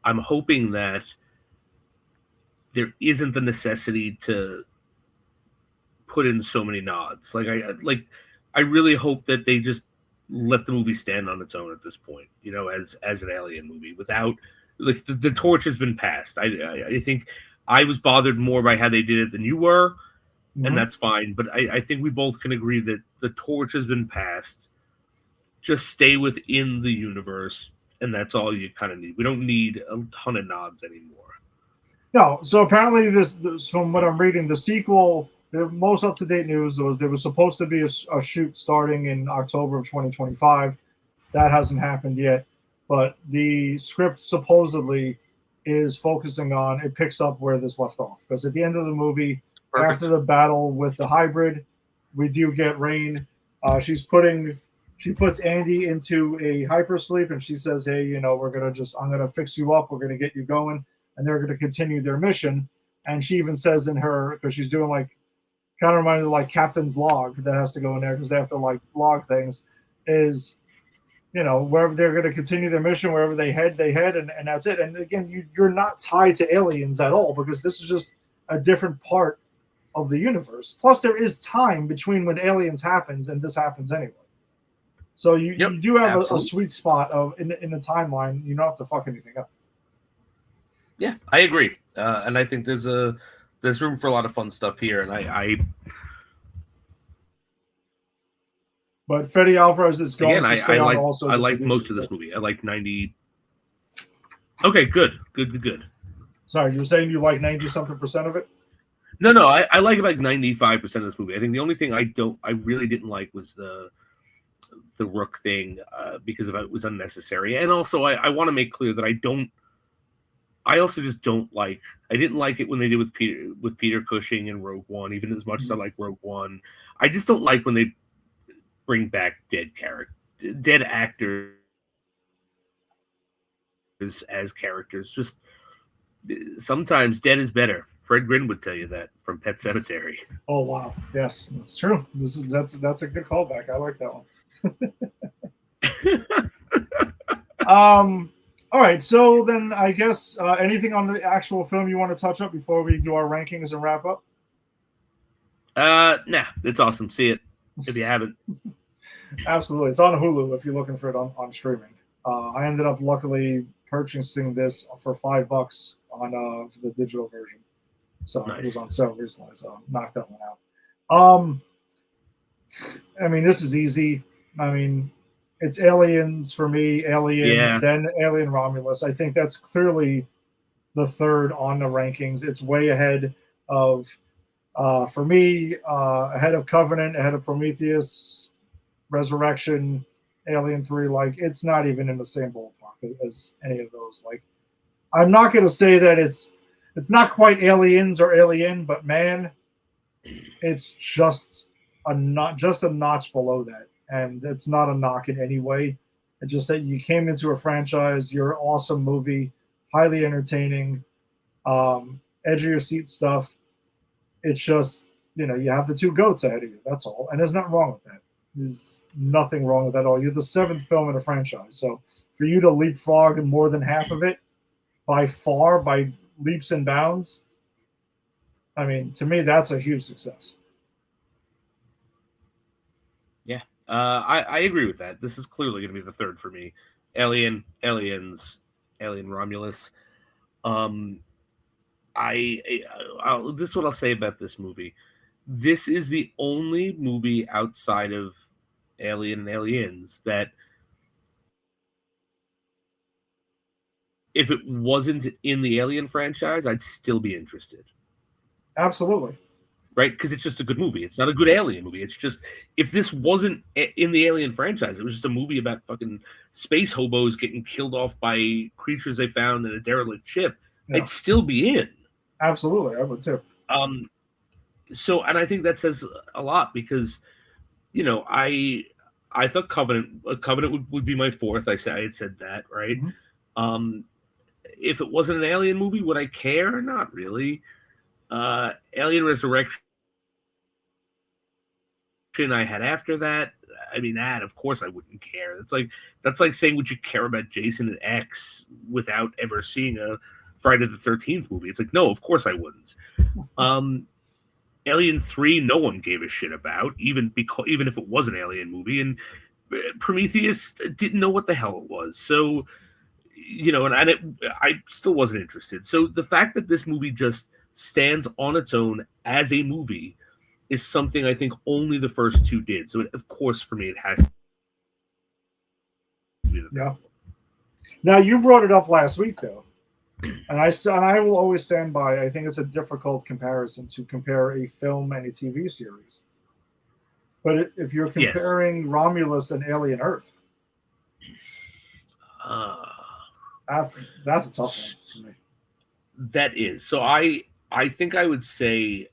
I'm hoping that there isn't the necessity to put in so many nods. I really hope that they just let the movie stand on its own at this point, you know, as an Alien movie, without the torch has been passed. I think I was bothered more by how they did it than you were. And that's fine. But I think we both can agree that the torch has been passed. Just stay within the universe, and that's all you kind of need. We don't need a ton of nods anymore. No. So apparently this from what I'm reading, the sequel, the most up-to-date news was there was supposed to be a shoot starting in October of 2025. That hasn't happened yet. But the script supposedly is focusing on, it picks up where this left off. Because at the end of the movie, after the battle with the hybrid, we do get Rain. She puts Andy into a hypersleep, and she says, "Hey, you know, I'm gonna fix you up. We're gonna get you going," and they're gonna continue their mission. And she even says in her, because she's doing like, kind of reminded like Captain's log that has to go in there because they have to like log things, is, you know, wherever they're going to continue their mission, wherever they head, and that's it. And again, you're not tied to aliens at all because this is just a different part of the universe. Plus, there is time between when aliens happens and this happens anyway. So you do have a sweet spot of in the timeline. You don't have to fuck anything up. Yeah, I agree, and I think there's room for a lot of fun stuff here, and I But Fede Alvarez is going to stay on also. I like most of this movie. I like 90. Okay, good. Sorry, you're saying you like 90-something% of it? No, I like about 95% of this movie. I think the only thing I really didn't like was the Rook thing because it was unnecessary, and also I want to make clear that I also just don't like. I didn't like it when they did with Peter Cushing and Rogue One, even as much as I like Rogue One. I just don't like when they bring back dead actors as characters. Just sometimes dead is better. Fred Gwynn would tell you that from Pet Sematary. Oh wow, yes, that's true. That's a good callback. I like that one. All right, so then I guess anything on the actual film you want to touch up before we do our rankings and wrap up? Nah, it's awesome. See it if you haven't. Absolutely, it's on Hulu if you're looking for it on streaming. I ended up luckily purchasing this for $5 on the digital version, so nice. It was on sale recently, so I knocked that one out. I mean, this is easy. I mean, it's Aliens for me, Alien, then Alien Romulus. I think that's clearly the third on the rankings. It's way ahead of, for me, ahead of Covenant, ahead of Prometheus, Resurrection, Alien 3. Like, it's not even in the same ballpark as any of those. Like, I'm not going to say that it's not quite Aliens or Alien, but man, it's just a notch below that. And it's not a knock in any way. It's just that you came into a franchise, you're an awesome movie, highly entertaining, edge of your seat stuff. It's just, you know, you have the two goats ahead of you. That's all. And there's nothing wrong with that. There's nothing wrong with that at all. You're the 7th film in a franchise. So for you to leapfrog more than half of it, by far, by leaps and bounds, I mean, to me, that's a huge success. Yeah. I agree with that. This is clearly going to be the third for me. Alien, Aliens, Alien Romulus. This is what I'll say about this movie. This is the only movie outside of Alien and Aliens that, if it wasn't in the Alien franchise, I'd still be interested. Absolutely. Right? Because it's just a good movie. It's not a good Alien movie. It's just, if this wasn't in the Alien franchise, it was just a movie about fucking space hobos getting killed off by creatures they found in a derelict ship, I'd still be in. Absolutely, I would too. So, and I think that says a lot because, you know, I thought Covenant would be my fourth. I had said that, right? Mm-hmm. If it wasn't an Alien movie, would I care? Not really. Alien Resurrection I had after that. I mean, that of course I wouldn't care. That's like saying, would you care about Jason and X without ever seeing a Friday the 13th movie? It's like, no, of course I wouldn't. Alien 3, no one gave a shit about, even if it was an Alien movie, and Prometheus didn't know what the hell it was. So, you know, and I still wasn't interested. So the fact that this movie just stands on its own as a movie is something I think only the first two did. So, of course, for me, it has to be the third. Now, you brought it up last week, though, and I will always stand by. I think it's a difficult comparison to compare a film and a TV series. But if you're comparing Romulus and Alien Earth, that's a tough one for me. That is. So I think I would say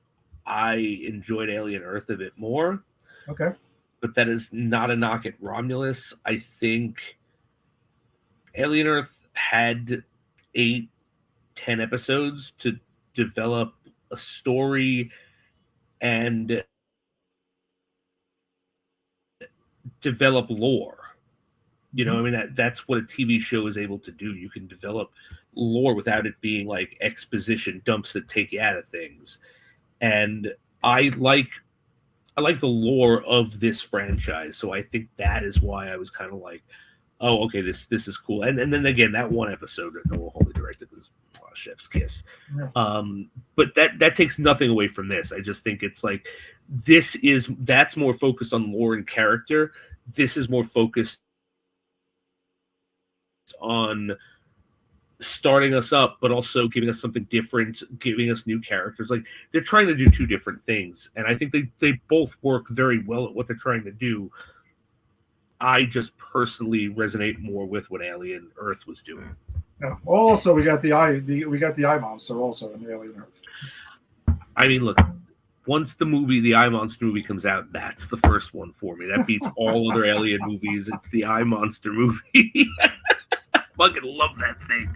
I enjoyed Alien Earth a bit more. Okay. But that is not a knock at Romulus. I think Alien Earth had 8-10 episodes to develop a story and develop lore. You know, I mean, that's what a TV show is able to do. You can develop lore without it being like exposition dumps that take you out of things. And I like the lore of this franchise, so I think that is why I was kind of like, oh, okay, this is cool. And then again, that one episode that Noah Hawley directed was Chef's Kiss. Yeah. But that takes nothing away from this. I just think it's like that's more focused on lore and character. This is more focused on starting us up, but also giving us something different, giving us new characters. Like, they're trying to do two different things, and I think they both work very well at what they're trying to do. I just personally resonate more with what Alien Earth was doing. Yeah. Also, we got the eye monster also in the Alien Earth. I mean, look, once the Eye Monster movie comes out, that's the first one for me. That beats all other Alien movies. It's the Eye Monster movie. I fucking love that thing.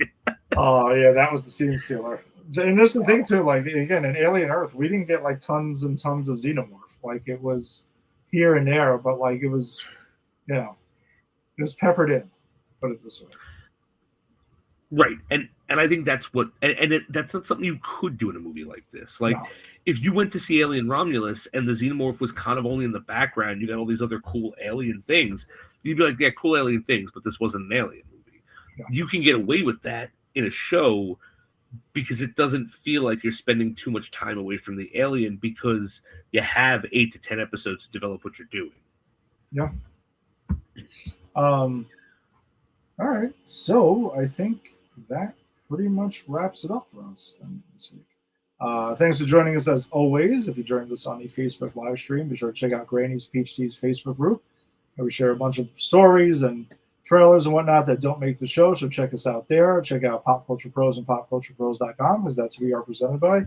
Oh yeah, that was the scene stealer. And there's the thing too, like, again, in Alien Earth, we didn't get like tons and tons of xenomorph. Like, it was here and there, but like it was, you know, it was peppered in. Put it this way. Right, and I think that's what, that's not something you could do in a movie like this. Like, No. if you went to see Alien Romulus and the xenomorph was kind of only in the background, you got all these other cool alien things, you'd be like, yeah, cool alien things, but this wasn't an alien movie. No. You can get away with that in a show because it doesn't feel like you're spending too much time away from the alien, because you have 8 to 10 episodes to develop what you're doing. Yeah. All right. So I think that pretty much wraps it up for us then this week. Thanks for joining us as always. If you joined us on the Facebook live stream, be sure to check out Granny's PhD's Facebook group, where we share a bunch of stories and trailers and whatnot that don't make the show. So check us out there. Check out Pop Culture Pros and popculturepros.com, because that's who we are presented by.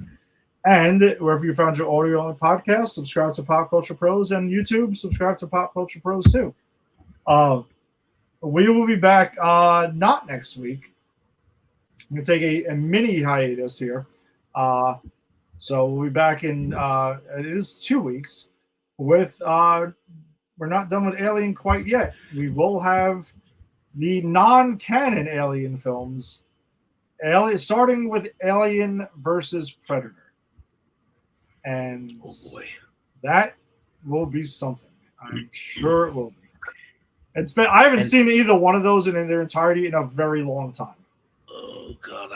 And wherever you found your audio on the podcast, subscribe to Pop Culture Pros, and YouTube, subscribe to Pop Culture Pros too. We will be back not next week. I'm going to take a mini hiatus here. So we'll be back in, it is 2 weeks with, we're not done with Alien quite yet. We will have the non-canon Alien films, starting with Alien versus Predator. And Oh boy. that will be something. I'm sure it will be. I haven't seen either one of those in their entirety in a very long time. Oh god,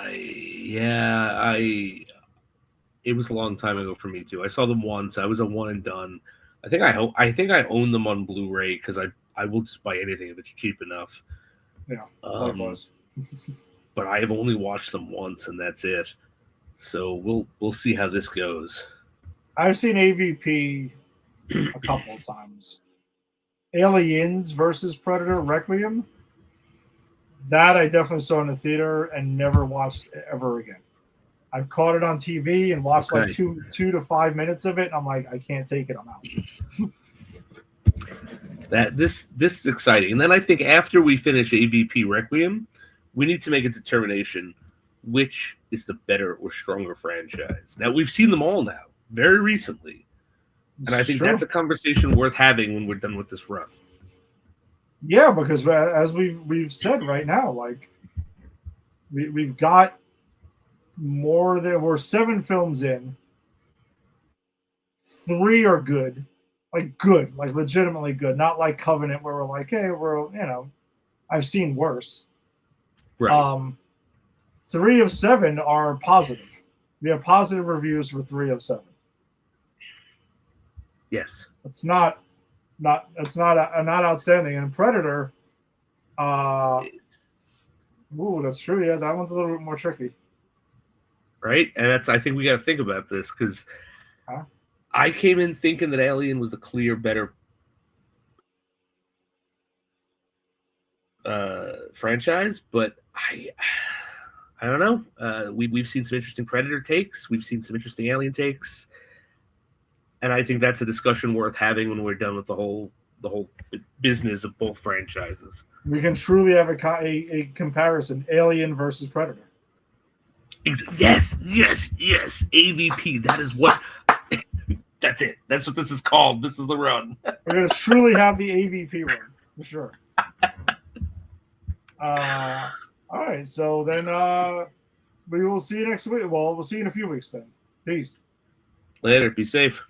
it was a long time ago for me too. I saw them once. I was a one and done. I think I own them on Blu-ray, because I will just buy anything if it's cheap enough. Yeah, likewise. But I have only watched them once, and that's it. So we'll see how this goes. I've seen AVP a couple of times. Aliens versus Predator Requiem. That I definitely saw in the theater and never watched ever again. I've caught it on TV and watched like 2 to 5 minutes of it, and I'm like, I can't take it. I'm out. This is exciting. And then I think after we finish AVP Requiem, we need to make a determination which is the better or stronger franchise. Now, we've seen them all now, very recently. And I think that's a conversation worth having when we're done with this run. Yeah, because as we've said right now, like we've got we're 7 films in. 3 are good, like legitimately good, not like Covenant where we're like, hey, I've seen worse. Right. 3 of 7 are positive. We have positive reviews for 3 of 7. Yes. It's not outstanding. And Predator, that's true. Yeah, that one's a little bit more tricky. Right? And I think we got to think about this, because I came in thinking that Alien was the clear better franchise, but I don't know. We've seen some interesting Predator takes. We've seen some interesting Alien takes. And I think that's a discussion worth having when we're done with the whole business of both franchises. We can truly have a comparison: Alien versus Predator. Yes. AVP. That is what. That's it. That's what this is called. This is the run. We're gonna truly have the AVP one for sure. All right, so then we will see you next week. Well, we'll see you in a few weeks then. Peace. Later. Be safe.